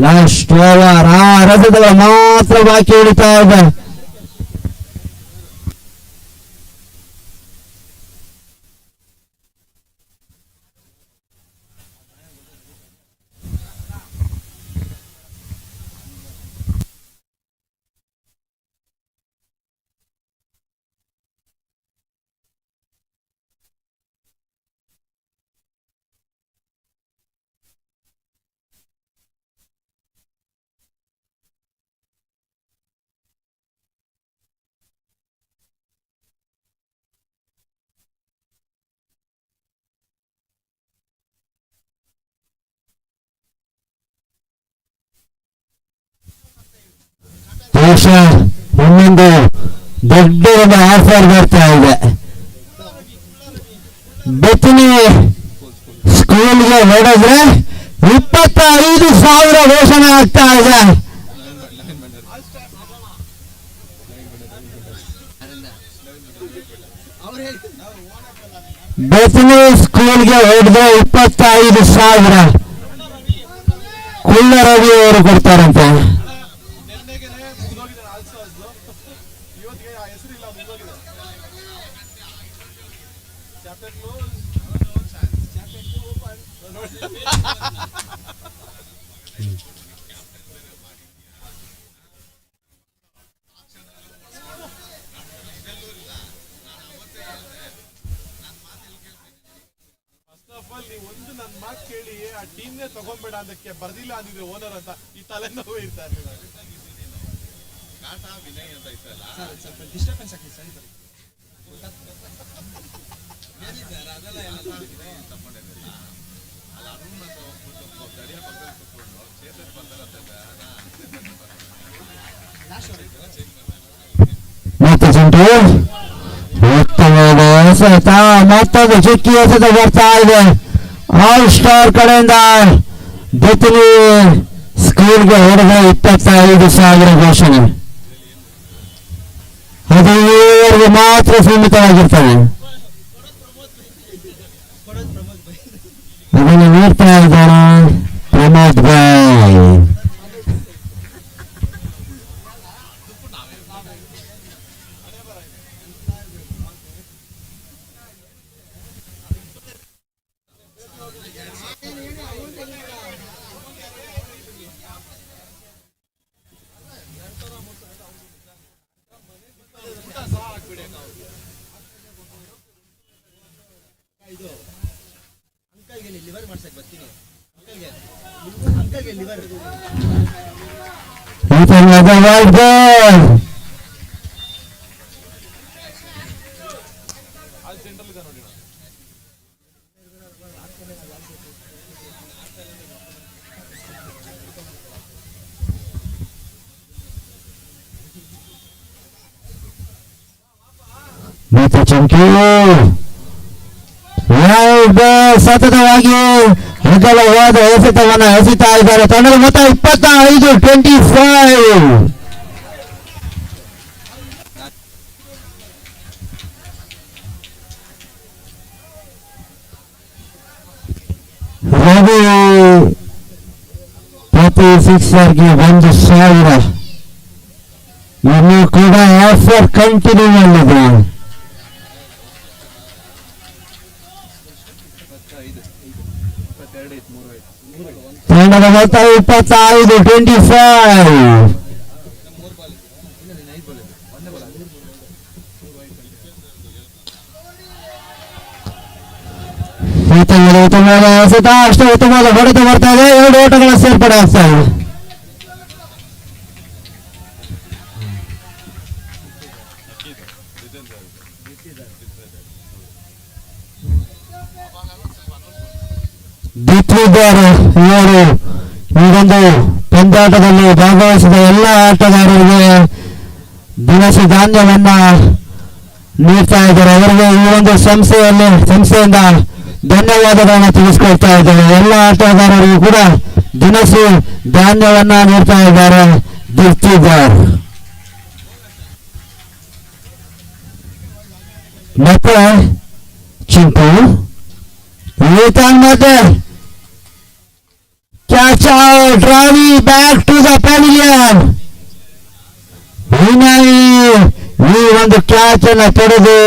Speaker 1: Last over. 6 ಎಸೆತಗಳು ಮಾತ್ರ ಬಾಕಿ ಉಳಿತಾ ಇದೆ. ಬಹುಶಃ ಇನ್ನೊಂದು ದೊಡ್ಡ ಒಂದು ಆಫರ್ ಬರ್ತಾ ಇದೆ. ಬೆತ್ತಿನಿ ಸ್ಕೂಲ್ಗೆ ಹೊಡೆದ್ರೆ 25,000 ಘೋಷಣೆ ಆಗ್ತಾ ಇದೆ. ಬೆತ್ತಿನಿ ಸ್ಕೂಲ್ಗೆ ಹೊಡೆದ್ರೆ 25,000 ಕುಳ್ಳ ರವಿ ಅವರು ಕೊಡ್ತಾರಂತೆ.
Speaker 3: ಒಂದು ನನ್ನ ಮಾತು ಕೇಳಿ ಆ ಟೀಮ್ನೇ ತಗೊಂಬೇಡ ಅದಕ್ಕೆ ಬರ್ದಿಲ್ಲ ಅಂದಿದ್ರೆ ಓನರ್ ಅಂತ ಈ ತಲೆನೋವು ಇರ್ತಾರೆ. ವಿನಯ್ ಅಂತ ಇತ್ತಲ್ಲ ಸ್ವಲ್ಪ ಡಿಸ್ಟರ್ಬೆನ್ಸ್ ಆಗ್ತದೆ ಸರ್. ಅದೆಲ್ಲ ತಗೊಂಡಿದ್ದಿಲ್ಲ ಅಲ್ಲ. ಅರುಣ್ ಮತ್ತು ಗಡಿಯ ಪಕ್ಕದಲ್ಲಿ ತಗೊಂಡು ಚೇತನ್
Speaker 1: ಉತ್ತಮವಾದ ಎಸೆತ. ಮತ್ತೊಂದು ಚುಕ್ಕಿ ಎಸೆತ ಬರ್ತಾ ಇದೆ ಆಲ್ ಸ್ಟಾರ್ ಕಡೆಯಿಂದ. ಬೆತ್ತಿನಿ ಸ್ಕೂಲ್ಗೆ ಹೊಡೆದ 25,000 ಘೋಷಣೆ. 15 ಮಾತ್ರ ಸೀಮಿತವಾಗಿರ್ತದೆ. ಅದನ್ನು ನೀಡ್ತಾ ಇದ್ದಾರೆ ಪ್ರಮೋದ್ ಭಾಯ್. Wide ball.
Speaker 3: ಅಲ್ಲಿ ಸೆಂಟ್ರಲ್ ಇದೆ ನೋಡಿ.
Speaker 1: ಮತ್ತೆ ಚಮಕಿ ಸತತವಾಗಿ ಅಗಲವಾದ ಎಸೆತವನ್ನು ಎಸೆತಾ ಇದ್ದಾರೆ. ತಂಡದ ಮೊತ್ತ 25-25. ರವಿ ಪ್ರತಿ ಸಿಕ್ಸರ್ಗೆ 1,000. ಇನ್ನೂ ಕೂಡ ಆಫರ್ ಕಂಟಿನ್ಯೂ ಮಾಡಿದೆ. ತಂಡದ ಮೊತ್ತ 25-25. ಉತ್ತಮವಾದ ಎಸೆತ, ಅಷ್ಟೇ ಉತ್ತಮವಾದ ಹೊಡೆತ ಬರ್ತಾ ಇದೆ. 2 ಓಟಗಳ ಸೇರ್ಪಡೆ ಆಗ್ತಾ ಇದೆ. ಗೆದ್ದಿದ್ದಾರೆ ಇವರು. ಈ ಒಂದು ಪಂದ್ಯಾಟದಲ್ಲಿ ಭಾಗವಹಿಸಿದ ಎಲ್ಲ ಆಟಗಾರರಿಗೆ ದಿನಸಿ ಧಾನ್ಯವನ್ನ ನೀಡ್ತಾ ಇದ್ದಾರೆ. ಅವರಿಗೆ ಈ ಒಂದು ಸಂಸ್ಥೆಯಿಂದ ಧನ್ಯವಾದಗಳನ್ನ ತಿಳಿಸ್ಕೊಳ್ತಾ ಇದ್ದಾರೆ. ಎಲ್ಲ ಆಟಗಾರರಿಗೂ ಕೂಡ ದಿನಸಿ ಧಾನ್ಯವನ್ನ ನೀಡ್ತಾ ಇದ್ದಾರೆ ಗೆದ್ದಿದ್ದಾರೆ. ಮತ್ತೆ ಚಿಂಟು ಮತ್ತೆ catch out, Ravi back to the pavilion. ಈ ಒಂದು ಕ್ಯಾಚ್ ಅನ್ನು ಪಡೆದು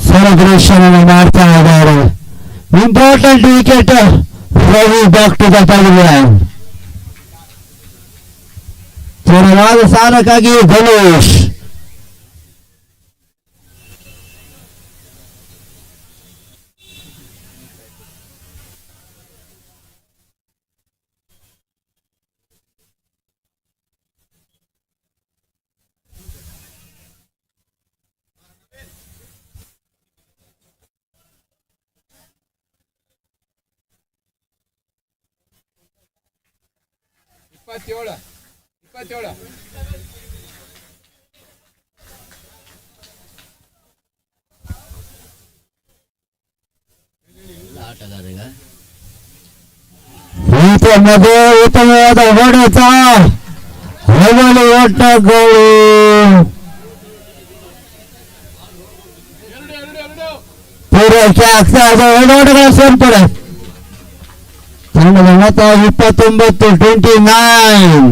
Speaker 1: ಸೆಲೆಬ್ರೇಷನ್ ಅನ್ನು ಮಾಡ್ತಾ ಇದ್ದಾರೆ. Important wicket. Ravi back to the pavilion. ತೀವ್ರವಾದ ಸ್ಥಾನಕ್ಕಾಗಿ ಗಣೇಶ್. ಉತ್ತಮವಾದ ಹೊಡೆತ, ಹಗಲು ಓಟಗಳು. ಪೂರೈಕೆ ಆಗ್ತಾ ಇದೆ. 2 ಓಟಗಳ ಸೇರ್ಪಡೆ. ತಂಡದ ಮೊತ್ತ 29-29.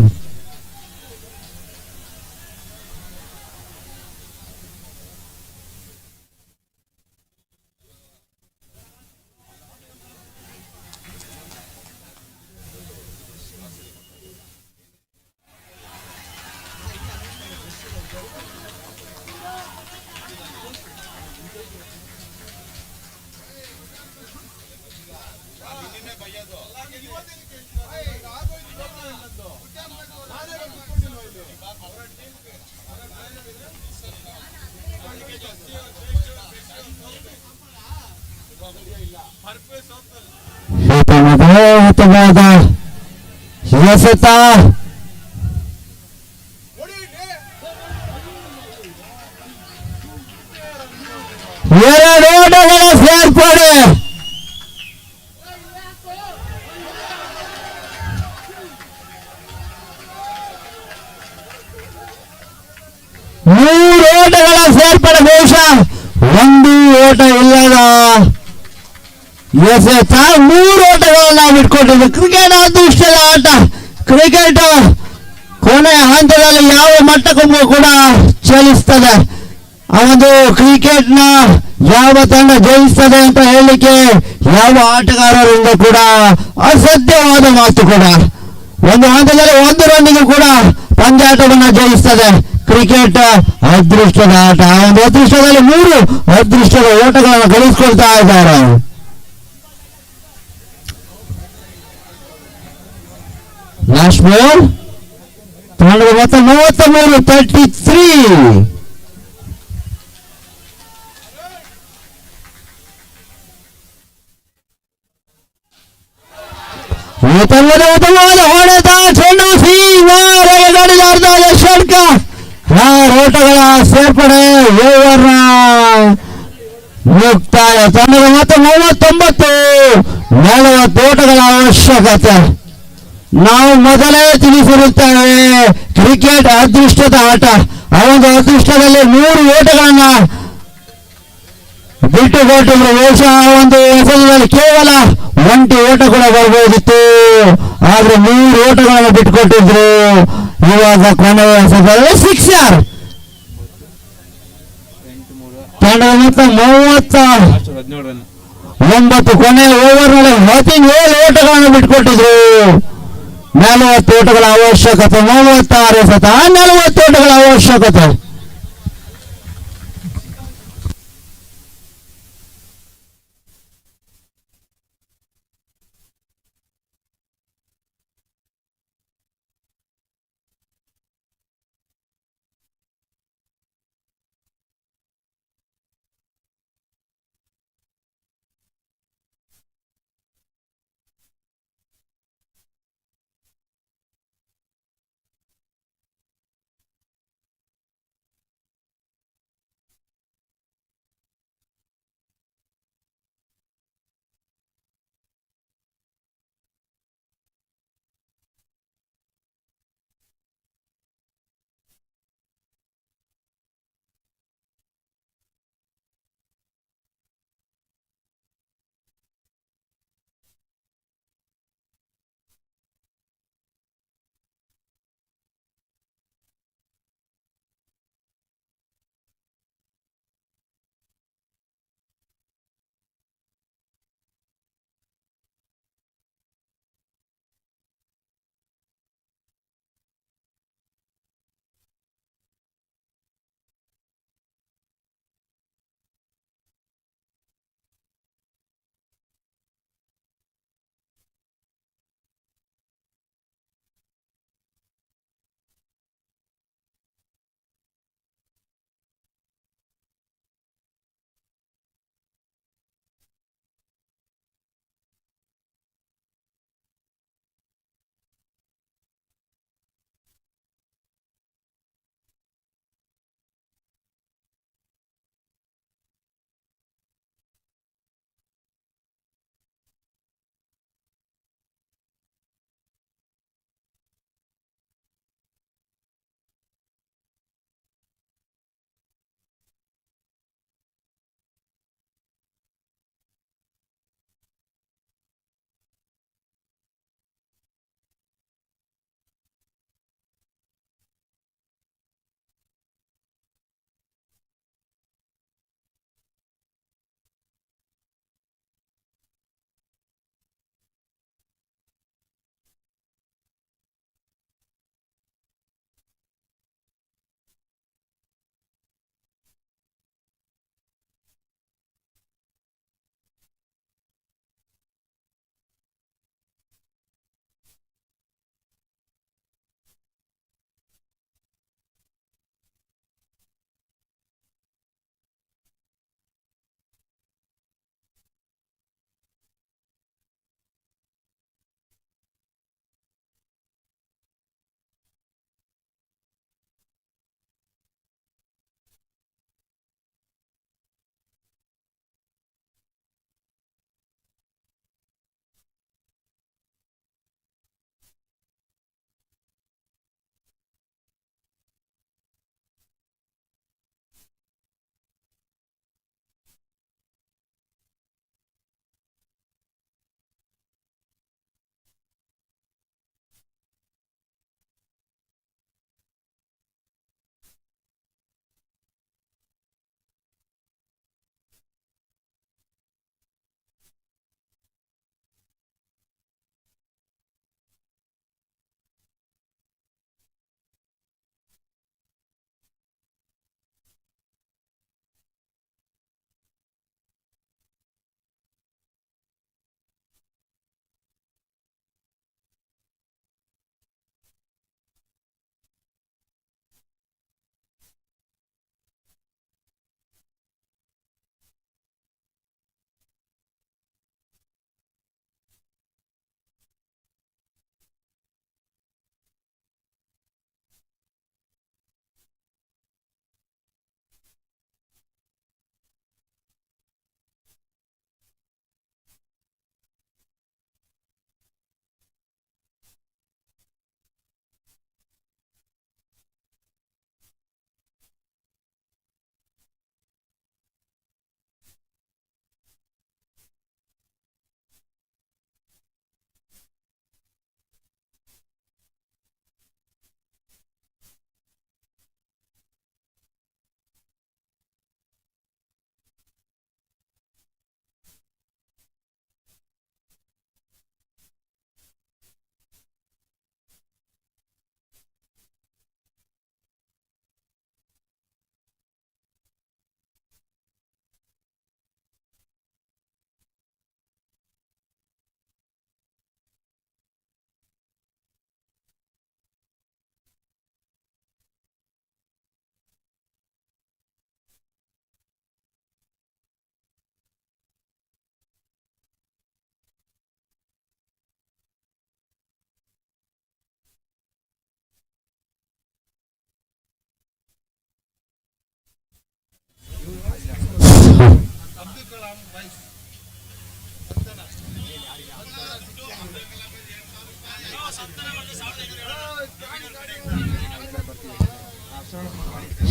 Speaker 1: ಉತ್ತಮವಾದ ಎಸೆತ, 2 ಓಟಗಳ ಸೇರ್ಪಡೆ. ಮೂರು ಓಟಗಳ ಸೇರ್ಪಡೆ. ಬಹುಶಃ 1 ಓಟ ಇಲ್ಲದ ಎಸೆತ, 3 ಓಟಗಳನ್ನ ನಾವು ಇಟ್ಕೊಂಡಿದ್ವಿ. ಕ್ರಿಕೆಟ್ ಅದೃಷ್ಟದ ಆಟ. ಕ್ರಿಕೆಟ್ ಕೊನೆಯ ಹಂತದಲ್ಲಿ ಯಾವ ಮಟ್ಟಕ್ಕೂ ಕೂಡ ಚಲಿಸ್ತದೆ. ಆ ಒಂದು ಕ್ರಿಕೆಟ್ನ ಯಾವ ತಂಡ ಜಯಿಸ್ತದೆ ಅಂತ ಹೇಳಲಿಕ್ಕೆ ಯಾವ ಆಟಗಾರರಿಂದ ಕೂಡ ಅಸಾಧ್ಯವಾದ ಮಾತು ಕೂಡ. ಒಂದು ಹಂತದಲ್ಲಿ 1 ರನ್ನಿಗೆ ಕೂಡ ಪಂದ್ಯಾಟವನ್ನು ಜಯಿಸ್ತದೆ. ಕ್ರಿಕೆಟ್ ಅದೃಷ್ಟದ ಆಟ. ಆ ಒಂದು ಅದೃಷ್ಟದಲ್ಲಿ 3 ಅದೃಷ್ಟದ ಓಟಗಳನ್ನು ಗಳಿಸ್ಕೊಳ್ತಾ ಇದ್ದಾರೆ. ಲಾಸ್ಟ್ ಬಾಲ್ ತಂಡದ ಮೊತ್ತ 33 ಈ ತಂಡದ ಉತ್ತಮವಾದ ಹೊಡೆತ ಚೆಂಡು ಸೀಮಾರೆಗೆ ಗಾಡಿದಾರ್ದ ಷಟ್ಕ 6 ಓಟಗಳ ಸೇರ್ಪಡೆ ಓವರ್ ಮುಕ್ತಾಯ ತಂಡದ ಮೊತ್ತ 39 40 ಓಟಗಳ ಅವಶ್ಯಕತೆ. ನಾವು ಮೊದಲೇ ತಿಳಿಸಿರುತ್ತೇವೆ ಕ್ರಿಕೆಟ್ ಅದೃಷ್ಟದ ಆಟ. ಆ ಒಂದು ಅದೃಷ್ಟದಲ್ಲಿ 3 ಓಟಗಳನ್ನ ಬಿಟ್ಟು ಕೊಟ್ಟಿದ್ರು. ಬಹುಶಃ ಒಂದು ಎಸೆತದಲ್ಲಿ ಕೇವಲ 1 ಓಟ ಕೂಡ ಬರ್ಬೋದಿತ್ತು, ಆದ್ರೆ 3 ಓಟಗಳನ್ನು ಬಿಟ್ಟುಕೊಟ್ಟಿದ್ರು. ಇವಾಗ ಕೊನೆಯ ಎಸೆತದಲ್ಲಿ 6 ತಂಡದ ಮೊತ್ತ 39. ಕೊನೆಯ ಓವರ್ನಲ್ಲಿ 17 ಓಟಗಳನ್ನು ಬಿಟ್ಟುಕೊಟ್ಟಿದ್ರು. 40 ಓಟಗಳ ಅವಶ್ಯಕತೆ. 36 ಎಸೆತ, 40 ಓಟಗಳ ಅವಶ್ಯಕತೆ.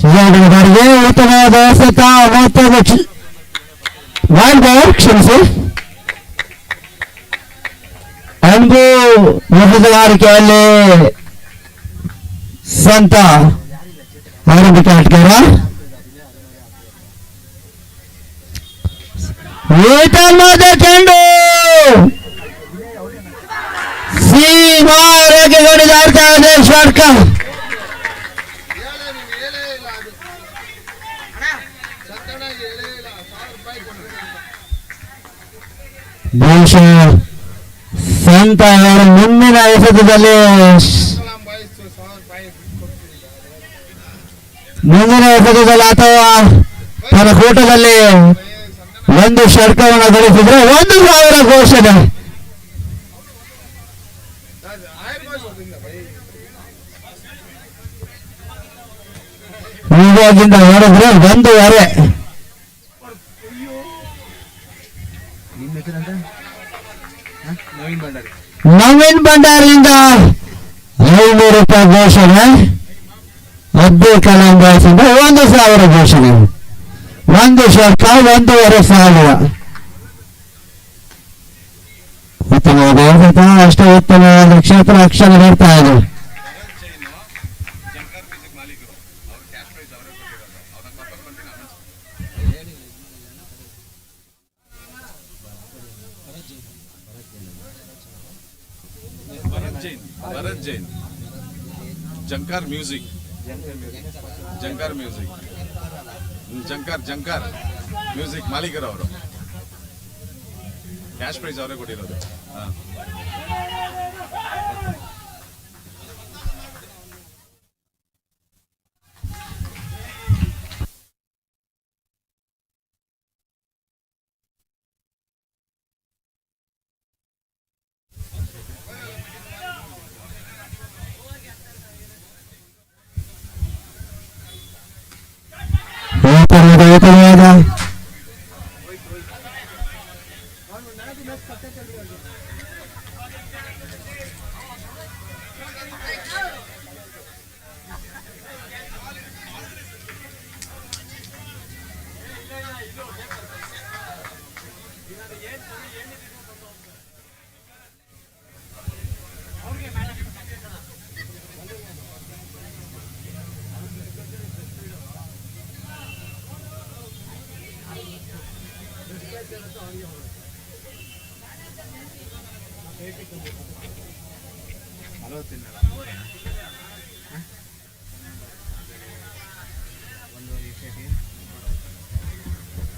Speaker 1: ಶಿವಗಂಗರಿಗೆ ಉತ್ತಮವಾದ ಎಸೆತ ಮತ್ತೊಂದು ವೈಲ್ಡ್ ಬಾಲ್, ಕ್ಷಮಿಸಿ, ಅಂಬು ಮೀನುಗಾರಿಕೆಯಲ್ಲಿ ಸಂತ ಆರಂಭಿಕ ಆಟಗಾರ. ಏತನ್ಮದ ಚೆಂಡು ಸೀಮಾರೆಗೆ ಗಡಿದಾಡ್ತಾ ಇದೆ ಶಾರ್ಕ. ಬಹುಶಃ ಸಂತ ಅವರ ಮುಂದಿನ ಎಸೆತದಲ್ಲಿ ಅಥವಾ ತನ್ನ ಕೂಟದಲ್ಲಿ ಒಂದು ಷಟ್ಕವನ್ನು ಗಳಿಸಿದ್ರೆ 1,000 ಘೋಷಣೆ. ಇವಾಗಿಂದ ನೋಡಿದ್ರೆ 1,500. ನವೀನ್ ಭಂಡಾರಿಯಿಂದ 500 ರೂಪಾಯಿ ಘೋಷಣೆ. ಅಬ್ದುಲ್ ಕಲಾಂ ಬಾಯ್ಸಿಂದ 1,000 ಘೋಷಣೆ. 1 ಷಟ್ಕ, 1,500. ಉತ್ತಮವಾದ ಎಸೆತ, ಅಷ್ಟೇ ಉತ್ತಮವಾದ ಕ್ಷೇತ್ರ ರಕ್ಷಣೆ ಬರ್ತಾ ಇದೆ.
Speaker 4: ಭರತ್ ಜೈನ್, ಜಂಕಾರ್ ಮ್ಯೂಸಿಕ್, ಜಂಕಾರ್ ಮ್ಯೂಸಿಕ್ ಮಾಲೀಕರು ಅವರು. ಕ್ಯಾಶ್ ಪ್ರೈಸ್ ಅವರೇ ಕೊಟ್ಟಿರೋದು.
Speaker 1: ಉತ್ತಮವಾದ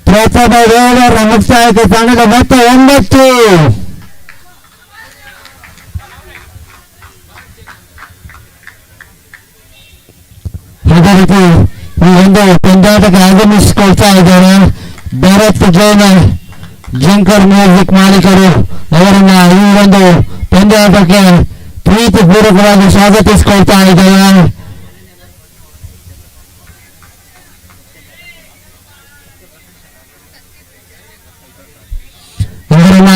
Speaker 1: ಪ್ರಥಮ ಓವರ್ ಮುಕ್ತಾಯಕ್ಕೆ ತಂಡದ ಮೊತ್ತ 9. ಅದೇ ರೀತಿ ಈ ಒಂದು ಪಂದ್ಯಾಟಕ್ಕೆ ಆಗಮಿಸಿಕೊಳ್ತಾ ಇದ್ದಾರೆ ಭರತ್ ಜೈನ್, ಜಂಕರ್ ಮ್ಯೂಸಿಕ್ ಮಾಲೀಕರು. ಅವರನ್ನ ಈ ಒಂದು ಪಂದ್ಯಾಟಕ್ಕೆ ಪ್ರೀತಿಪೂರ್ವಕವಾಗಿ ಸ್ವಾಗತಿಸಿಕೊಳ್ತಾ ಇದ್ದಾರೆ. ಅವರನ್ನ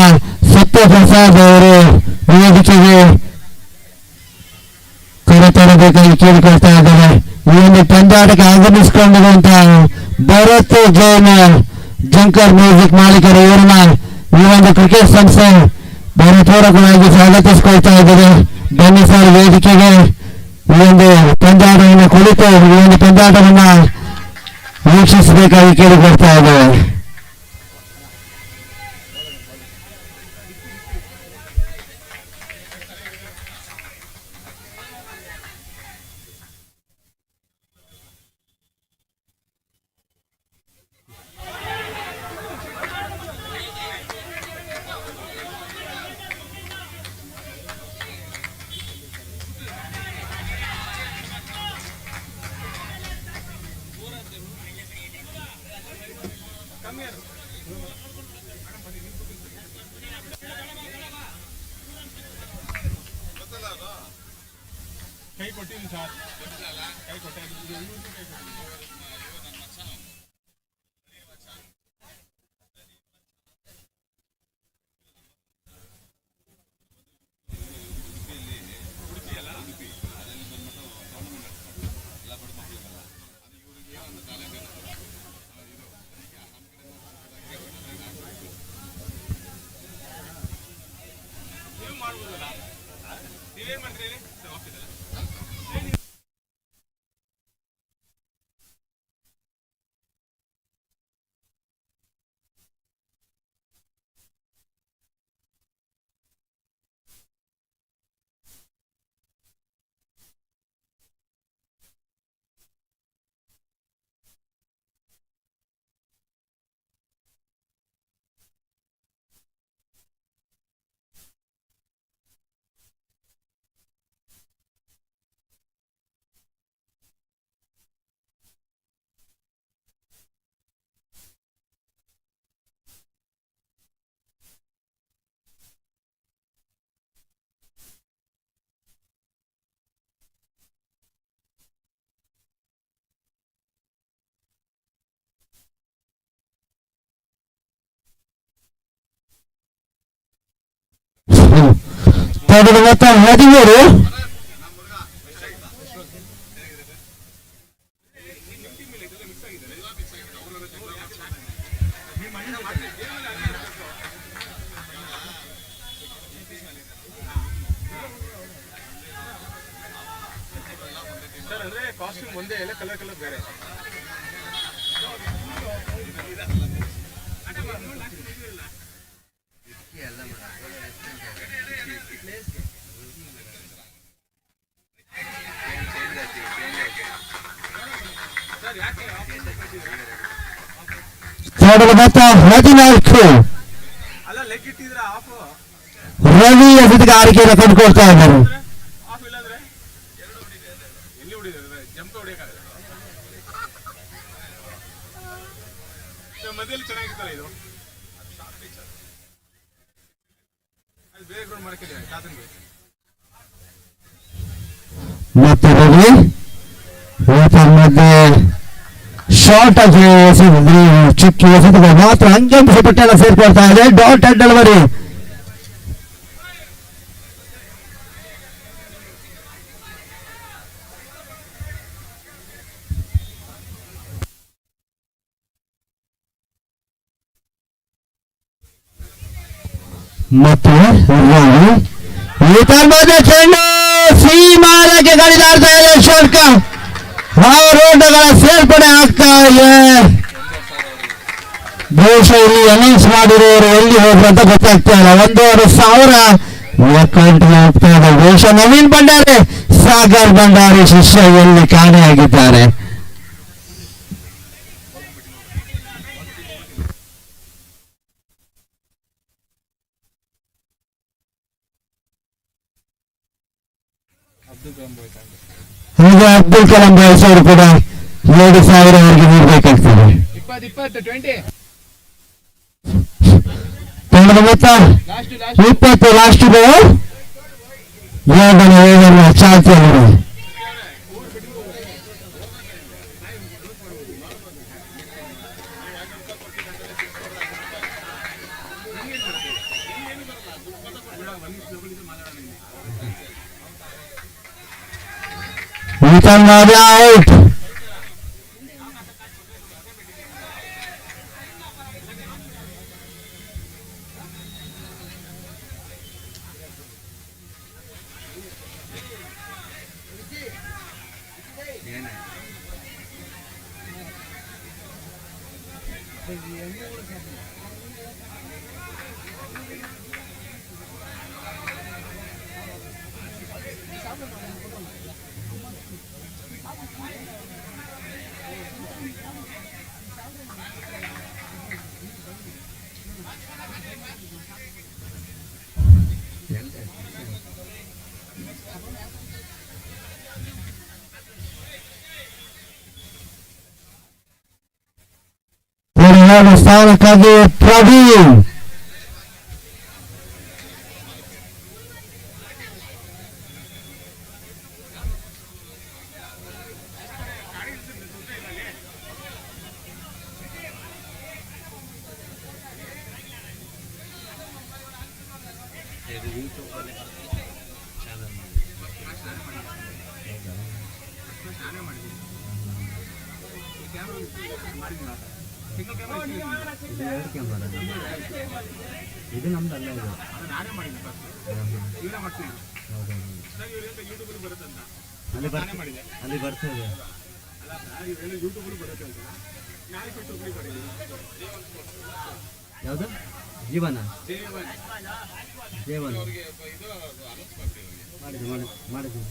Speaker 1: ಸತ್ಯಪ್ರಸಾದ್ ಅವರು ವೇದಿಕೆಗೆ ಕರೆತರಬೇಕಾಗಿ ಕೇಳಿಕೊಳ್ತಾ ಇದ್ದಾರೆ. ಈ ಒಂದು ಪಂದ್ಯಾಟಕ್ಕೆ ಆಗಮಿಸಿಕೊಂಡಿರುವಂತಹ ಭರತ್ ಜೈನ್, ಜಂಕರ್ ಮ್ಯೂಸಿಕ್ ಮಾಲೀಕರು, ಇವರನ್ನ ಈ ಒಂದು ಕ್ರಿಕೆಟ್ ಸಂಸ್ಥೆ ಭರಪೂರ್ವಕವಾಗಿ ಸ್ವಾಗತಿಸಿಕೊಳ್ತಾ ಇದ್ದಾರೆ. ಬನ್ನಿ ಸರ್ ವೇದಿಕೆಗೆ. ಈ ಒಂದು ಪಂದ್ಯಾಟವನ್ನು ಕುಳಿತು ಈ ಒಂದು ಪಂದ್ಯಾಟವನ್ನ ವೀಕ್ಷಿಸಬೇಕಾಗಿ ಕೇಳಿಕೊಳ್ತಾ ಇದ್ದೇವೆ.
Speaker 3: ಕೈ ಕೊಟ್ಟಿದ್ದೀನಿ ಸರ್, ಕೈ ಕೊಟ್ಟೆ. ಮಾಡ್ಬೋದಲ್ಲ, ನೀವೇನ್ ಮಾಡ್ತೀರಿ?
Speaker 2: ತಂಡದ ಮೊತ್ತ 13.
Speaker 3: ಸರ್ ಅಂದ್ರೆ ಕಾಸ್ಟ್ಯೂಮ್ ಒಂದೇ ಇಲ್ಲ, ಕಲರ್ ಕಲರ್ ಬೇರೆ.
Speaker 2: ತಂಡದ ಮೊತ್ತ 14.
Speaker 3: ಅಲ್ಲ ಲೆಗ್ ಇಟ್ಟಿದ್ರ ಆಫ್
Speaker 2: ರವಿ ಎಸೆತಗಾರಿಕೆಯನ್ನು ಕಂಡುಕೊಳ್ತಾ ಇದ್ದಾರೆ.
Speaker 3: ಆಫ್ ಇಲ್ಲಾಂದ್ರೆ ಎಲ್ಲಿ ಹೊಡಿದ್ರೆ ಜಂಪ್ ಹೊಡಿಯಕ್ಕಾಗಲ್ಲ. ಮಧ್ಯದಲ್ಲಿ ಚೆನ್ನಾಗಿತ್ತಲ್ಲ ಇದು, ಅದು ಬೇರೆ ಗ್ರೌಂಡ್ ಮಾಡ್ಕೊಂಡಿದ್ದಾರೆ ಕಾತನ್ಗೆ.
Speaker 2: ಮತ್ತು ರವಿ ಮಧ್ಯೆ ಶಾರ್ಟ್ ಆಗಿ ಎಸೆದಿದ್ರು, ಚಿಕ್ಕ ಎಸೆತಗಳು ಮಾತ್ರ ಅಂಜಂಶ ಪಟ್ಟೆಲ್ಲ ಸೇರ್ಕೊಳ್ತಾ ಇದೆ. Dot and delivery. ಮತ್ತು ಚೆಂಡು ಸೀಮಾರಕ್ಕೆ ಕಡಿದಾಡ್ತಾ ಇದೆ. ಶಾರ್ಟ್ ಓಟಗಳ ಸೇರ್ಪಡೆ ಆಗ್ತಾ ಇದೆ. ಬಹುಶಃ ಇಲ್ಲಿ ಅನೌನ್ಸ್ ಮಾಡಿರೋರು ಎಲ್ಲಿ ಹೋದ್ರು ಅಂತ ಗೊತ್ತಾಗ್ತಾ ಇಲ್ಲ. 1,500 ಅಕೌಂಟ್ಗೆ ಹೋಗ್ತಾ ಇದೆ. ಬಹುಶಃ ನವೀನ್ ಭಂಡಾರಿ, ಸಾಗರ್ ಭಂಡಾರಿ ಶಿಷ್ಯ ಎಲ್ಲಿ ಕಾಣೆಯಾಗಿದ್ದಾರೆ. ಈಗ ಅಬ್ದುಲ್ ಕಲಾಂ ಬಾಯ್ಸ್ ಅವರು ಕೂಡ 7,000 ನೀಡಬೇಕಾಗ್ತದೆ. ತಂಡದ ಮೊತ್ತ 20 ಲಾಸ್ಟ್ಗೆ 2ನೇ ಓವರ್ನ ಚಾಲ್ತಿಯಲ್ಲಿದೆ. ಔಟ್. ಸ್ಥಾನಕ್ಕಾಗಿ ಪ್ರವೀಣ್.
Speaker 1: ಇದು ನಮ್ದಲ್ಲ ಇದು.
Speaker 3: ಮಾಡ್ತೀನಿ ಸರ್. ಇವ್ರಿಂದ ಯೂಟ್ಯೂಬ್ ಬರುತ್ತಂತ ನಾನೇ ಮಾಡಿದೆ.
Speaker 1: ಅಲ್ಲಿ ಬರ್ತದೆ.
Speaker 3: ಅಲ್ಲ ಸರ್, ಇವೆಲ್ಲ ಯೂಟ್ಯೂಬ್ ಬರುತ್ತೆ ಅಂತ ಯಾರಿಗೆ ಕೊಟ್ಟು ರೂಪಾಯಿ ಮಾಡಿದ್ದೀನಿ.
Speaker 1: ಯಾವುದು ಜೀವನ
Speaker 3: ಜೇವನ್
Speaker 1: ಜೀವನ
Speaker 4: ಅವ್ರಿಗೆ ಇದು ಅನೌನ್ಸ್ ಮಾಡ್ತೀವಿ.
Speaker 1: ಮಾಡಿದ್ದೀನಿ.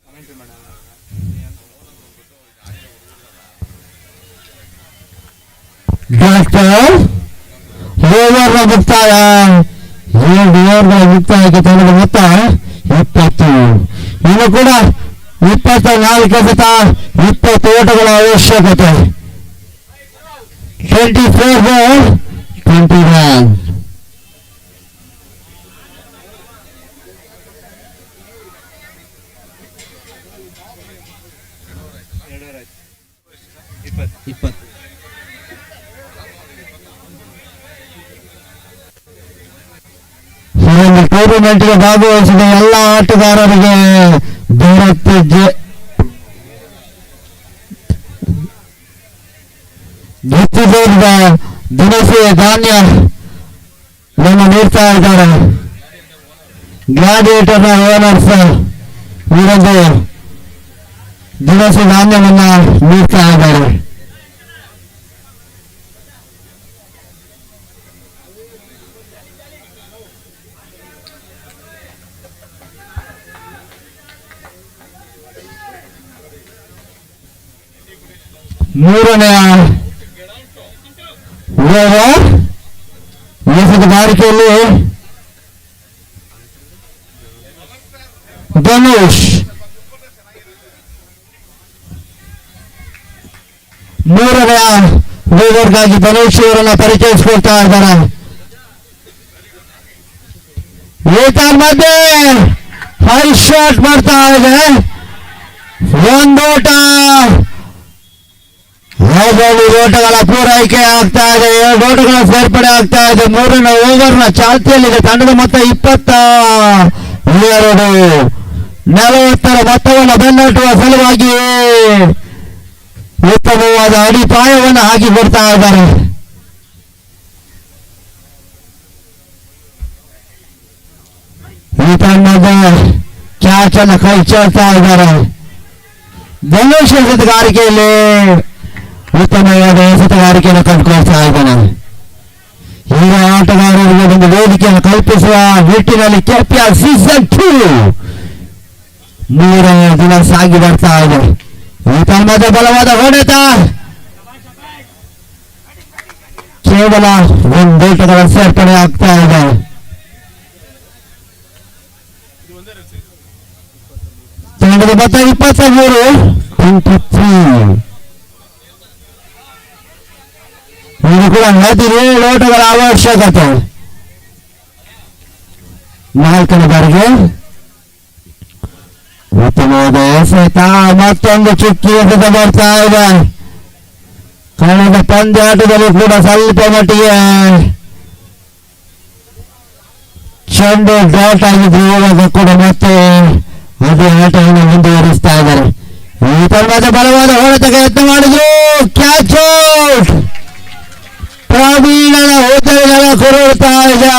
Speaker 3: ಕಮೆಂಟ್ರಿ ಮಾಡೋಣ.
Speaker 2: ಡಾಕ್ಟರ್ ಓವರ್ನ ಮುಕ್ತಾಯ, 7 ಓವರ್ಗಳ ಮುಕ್ತಾಯಕ್ಕೆ ತಂಡದ ಮೊತ್ತ 20. ಇನ್ನು ಕೂಡ 24 ಎಸೆತ, 20 ಓಟಗಳ ಅವಶ್ಯಕತೆ. 24 ಬಾಲ್ 20 ರನ್. ಈ ಒಂದು ಟೂರ್ನಮೆಂಟ್ಗೆ ಭಾಗವಹಿಸಿದ ಎಲ್ಲ ಆಟಗಾರರಿಗೆ ಭಾರತ ಗೆದ್ದಿದ್ದ ದಿನಸಿ ಧಾನ್ಯ ನೀಡ್ತಾ ಇದ್ದಾರೆ. ಗ್ಲಾಡಿಯೇಟರ್ನ ಓನರ್ಸ್ ಇವರೊಂದು ದಿನಸಿ ಧಾನ್ಯವನ್ನ ನೀಡ್ತಾ ಇದ್ದಾರೆ. ಮೂರನೆಯ ಓವರ್ ಎಸೆತಗಾರಿಕೆಯಲ್ಲಿ ಧನುಷ್ ಮೂರನೆಯ ಓವರ್ಗಾಗಿ ಧನುಷ್ ಅವರನ್ನ ಪರಿಚಯಿಸಿಕೊಳ್ತಾ ಇದ್ದಾರೆ. ಏತನ್ ಮಧ್ಯೆ ಹೈ ಶಾಟ್ ಮಾಡ್ತಾ ಇದೆ. ಒಂದೋಟ ಓಟಗಳ ಪೂರೈಕೆ ಆಗ್ತಾ ಇದೆ. 2 ಓಟಗಳ ಸೇರ್ಪಡೆ ಆಗ್ತಾ ಇದೆ. ಮೂರನೇ ಓವರ್ನ ಚಾಲ್ತಿಯಲ್ಲಿದೆ. ತಂಡದ ಮೊತ್ತ 22. 40ರ ಮೊತ್ತವನ್ನು ಬೆನ್ನಟ್ಟುವ ಸಲುವಾಗಿ ಉತ್ತಮವಾದ ಅಡಿಪಾಯವನ್ನು ಹಾಕಿ ಕೊಡ್ತಾ ಇದ್ದಾರೆ. ಈ ತಂಡದ ಕ್ಯಾಚ್ ಅನ್ನು ಕೈ ಚೆಲ್ತಾ ಇದ್ದಾರೆ. ಧನುಷ್ ಎಸೆತಗಾರಿಕೆಯಲ್ಲಿ ಉತ್ತಮವಾದ ಎಸೆತಗಾರಿಕೆಯನ್ನು ಕಂಡುಕೊಳ್ತಾ ಇದ್ದಾನೆ. ಈಗ ಆಟಗಾರರಿಗೆ ಒಂದು ವೇದಿಕೆಯನ್ನು ಕಲ್ಪಿಸುವ ನಿಟ್ಟಿನಲ್ಲಿ ಕೆಪಿಆರ್ ಸೀಸನ್ 2 3ನೇ ದಿನ ಸಾಗಿ ಬರ್ತಾ ಇದೆ. ಈ ತಂಡದ ಬಲವಾದ ಹೊಡೆತ ಕೇವಲ 1 ಓಟಗಳ ಸೇರ್ಪಡೆ ಆಗ್ತಾ ಇದೆ. ತಂಡದ ಮೊತ್ತ 23. ಇದು ಕೂಡ 17 ಓಟಗಳ ಅವಶ್ಯಕತೆ. 4ನೇ ಬಾರಿಗೆ ಉತ್ತಮವಾದ ಎಸೆತ, ಮತ್ತೊಂದು ಚುಕ್ಕಿ ಎಸೆತ ಬರ್ತಾ ಇದೆ. ಕಳೆದ ಪಂದ್ಯಾಟದಲ್ಲಿ ಕೂಡ ಸ್ವಲ್ಪ ಮಟ್ಟಿಗೆ ಚೆಂಡು ಡಾಟ್ ಆಗಿದ್ರು. ಇವಾಗ ಕೂಡ ಮತ್ತೆ ಅದೇ ಆಟವನ್ನು ಮುಂದುವರಿಸ್ತಾ ಇದ್ದಾರೆ. ಈ ತಂಡದ ಬಲವಾದ ಹೊಡೆತಕ್ಕೆ ಯತ್ನ ಮಾಡಿದ್ರು. Catch out. ಪ್ರವೀಣನ ಹುದ್ದೆಗಳ ಕೊರಡ್ತಾ ಇದೆ.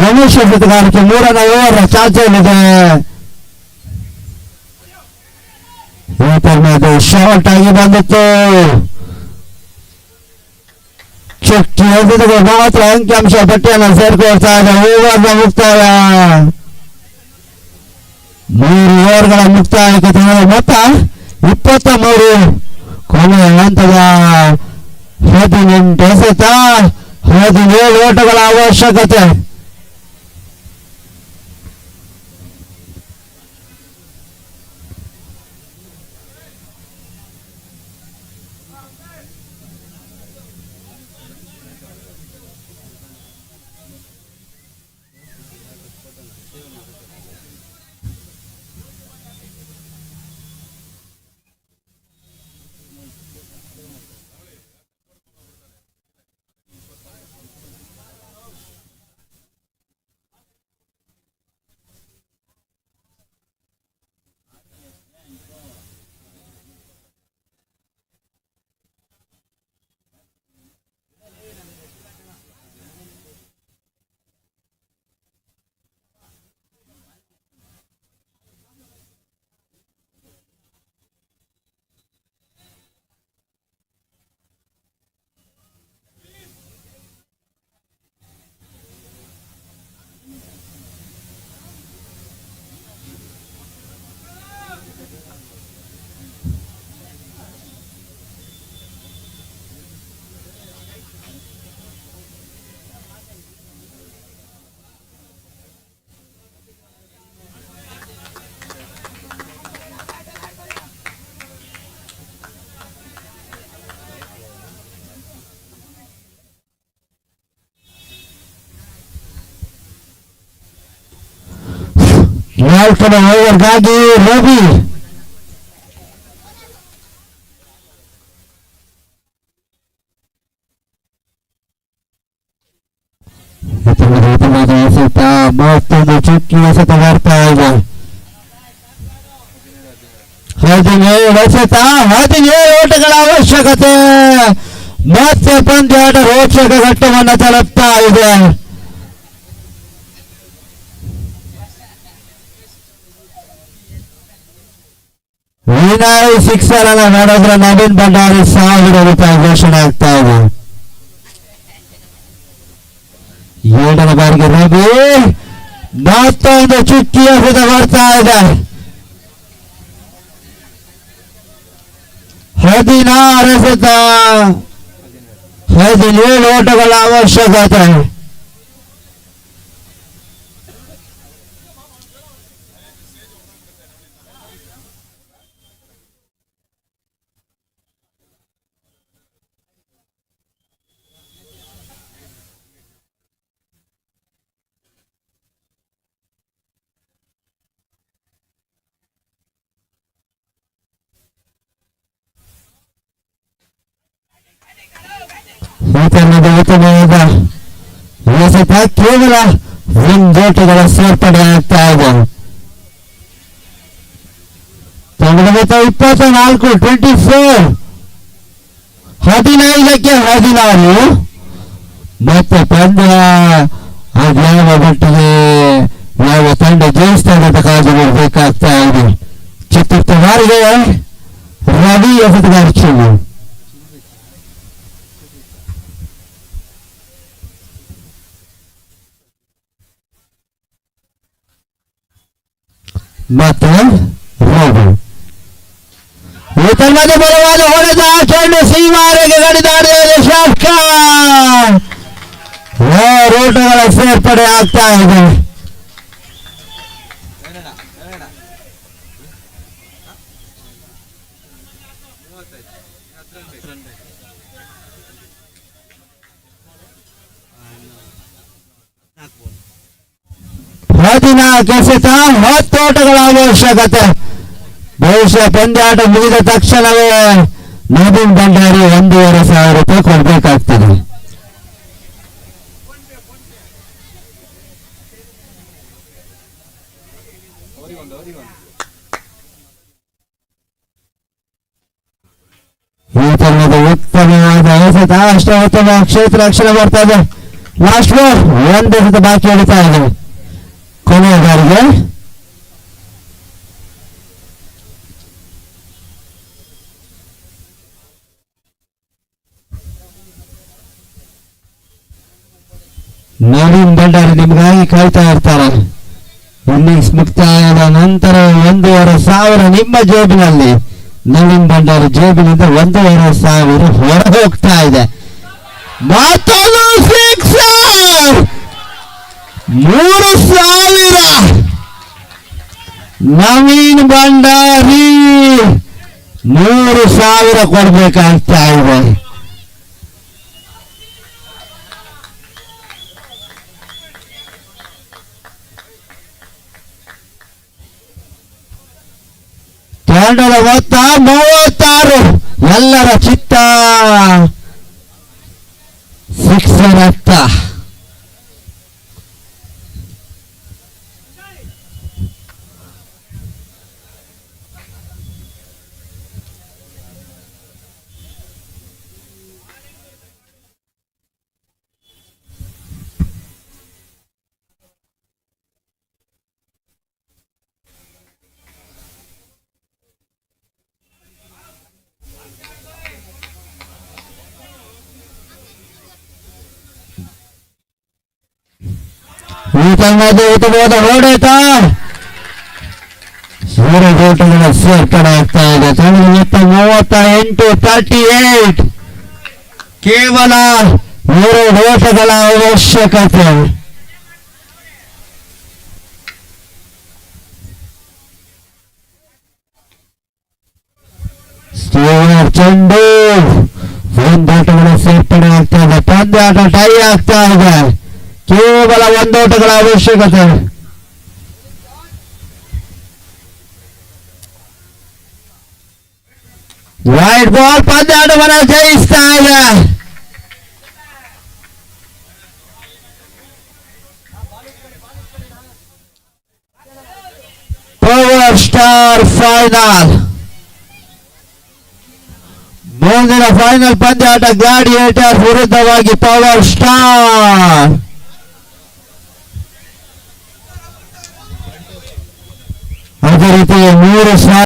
Speaker 2: ಧನುಷ್ ಎಸೆತಗಾರಿಕೆ 3ನೇ ಓವರ್ ಚಾಲ್ತಿಯಲ್ಲಿದೆ. ಶಾರ್ಟ್ ಆಗಿ ಬಂದಿತ್ತು.
Speaker 1: ಶಕ್ತಿ ಎದುರಿಗೆ ಮಾತ್ರ ಅಂಕಿಅಂಶ ಪಟ್ಟಿಯನ್ನು ಸೇರ್ಕೊಳ್ತಾ ಇದೆ. ಓವರ್ನ ಮುಕ್ತಾಯ, 3 ಓವರ್ಗಳ ಮುಕ್ತಾಯಕ್ಕೆ ಮೊತ್ತ 23. ಕೊನೆಯ ಹಂತದ 18 ಎಸೆತ, 17 ಓಟಗಳ ಅವಶ್ಯಕತೆ. ನಾಲ್ಕನೇ ಓವರ್ಗಾಗಿ ರವಿ ಎಸೆತ, ಮತ್ತೊಂದು ಚುಕ್ಕಿ ಎಸೆತ ಬರ್ತಾ ಇದೆ. 17 ಎಸೆತ, 17 ಓಟಗಳ ಅವಶ್ಯಕತೆ. ಮತ್ತೆ ಪಂದ್ಯಾಟ ರೋಚಕ ಘಟ್ಟವನ್ನು ತಲುಪ್ತಾ ಇದೆ. ವಿನಯ್ ಸಿಕ್ಸರ್ ಅನ್ನ ನೋಡಿದ್ರೆ ನವೀನ್ ಭಂಡಾರಿ 1000 ರೂಪಾಯಿ ಘೋಷಣೆ ಆಗ್ತಾ ಇದೆ. 7ನೇ ಬಾರಿಗೆ ರವಿ ಮತ್ತೊಂದು ಚುಕ್ಕಿ ಎಸೆತ ಬರ್ತಾ ಇದೆ. 16 ಎಸೆತ, 17 ಓಟಗಳ ಅವಶ್ಯಕತೆ. ಉತ್ತಮವಾದ ಎಸೆತ, ಕೇವಲ 1 ಓಟಗಳ ಸೇರ್ಪಡೆ ಆಗ್ತಾ ಇದೆ. 24, 24, 15ಕ್ಕೆ 16. ಮತ್ತೆ ಪಂದ್ಯ ಯಾವ ಮಟ್ಟಿಗೆ ಯಾವ ತಂಡ ಜಯಿಸ್ತಾರೆ ಅಂತ ಕಾದು ನೋಡಬೇಕಾಗ್ತಾ ಇದೆ. ಚತುರ್ಥ ಬಾರಿಗೆ ರವಿ ಎಸೆತಗಾರ ಮತ್ತು ರವಿ ಉತ್ತಮವಾದ ಬಲವಾದ ಹೊಡೆದ ಚೆಂಡು ಸೀಮಾರೆಗೆ ಗಡಿದಾಡಿದ ಶಾಟ್ಕ. 6 ಓಟಗಳ ಸೇರ್ಪಡೆ ಆಗ್ತಾ ಇದೆ. ಎಸೆತ, 10 ಓಟಗಳ ಅವಶ್ಯಕತೆ. ಬಹುಶಃ ಪಂದ್ಯಾಟ ಮುಗಿದ ತಕ್ಷಣವೇ ನವೀನ್ ಭಂಡಾರಿ 1,500 ರೂಪಾಯಿ ಕೊಡ್ಬೇಕಾಗ್ತದೆ. ಈ ತರಹದ ಉತ್ತಮವಾದ ಎಸೆತ, ಅಷ್ಟೇ ಉತ್ತಮ ಕ್ಷೇತ್ರ ರಕ್ಷಣೆ ಬರ್ತಾ ಇದೆ. ಲಾಸ್ಟ್ ಬಾಲ್ 1 ಎಸೆತ ಬಾಕಿ ಹಿಡಿತಾ ಇದೆ. ಕೊನೆಯ ಬಾರಿಗೆ ನವೀನ್ ಭಂಡಾರಿ ನಿಮ್ಗಾಗಿ ಕಾಯ್ತಾ ಇರ್ತಾರೆ. ಇನ್ನಿಂಗ್ಸ್ ಮುಕ್ತಾಯದ ನಂತರ 1,500 ನಿಮ್ಮ ಜೇಬಿನಲ್ಲಿ, ನವೀನ್ ಭಂಡಾರಿ ಜೇಬಿನಿಂದ 1,500 ಹೊರ ಹೋಗ್ತಾ ಇದೆ. ಮತ್ತೊಂದು ಸಿಕ್ಸರ್, 3,000 ನವೀನ್ ಭಂಡಾರಿ 3,000 ಕೊಡ್ಬೇಕಾಗ್ತಾ ಇದೆ. ತಂಡದ ಮೊತ್ತ 36. ಎಲ್ಲರ ಚಿತ್ತ ಸಿಕ್ಸರ್ ಅತ್ತ. ಈ ತಂಡದ ಉತ್ತಮವಾದ ಹೊಡೆತ, ಸೂರ್ಯಕೋಟಗಳ ಸೇರ್ಪಡೆ ಆಗ್ತಾ ಇದೆ. ತಂಡದ ಮೊತ್ತ 38. ಕೇವಲ 2 ಓಟಗಳ ಅವಶ್ಯಕತೆ. ಚೆಂಡು 1 ಓಟಗಳ ಸೇರ್ಪಡೆ ಆಗ್ತಾ ಇದೆ. ಪಂದ್ಯಾಟ ಟೈ ಆಗ್ತಾ ಇದೆ. ಕೇವಲ 1 ಓಟಗಳ ಅವಶ್ಯಕತೆ. ವೈಡ್ ಬಾಲ್ ಪಂದ್ಯಾಟವನ್ನು ಜಯಿಸ್ತಾ ಇದೆ. Power star final. ಮುಂದಿನ ಫೈನಲ್ ಪಂದ್ಯಾಟ ಗ್ಲಾಡಿಯೇಟರ್ ವಿರುದ್ಧವಾಗಿ ಪವರ್ ಸ್ಟಾರ್. ಅದೇ ರೀತಿ 3,000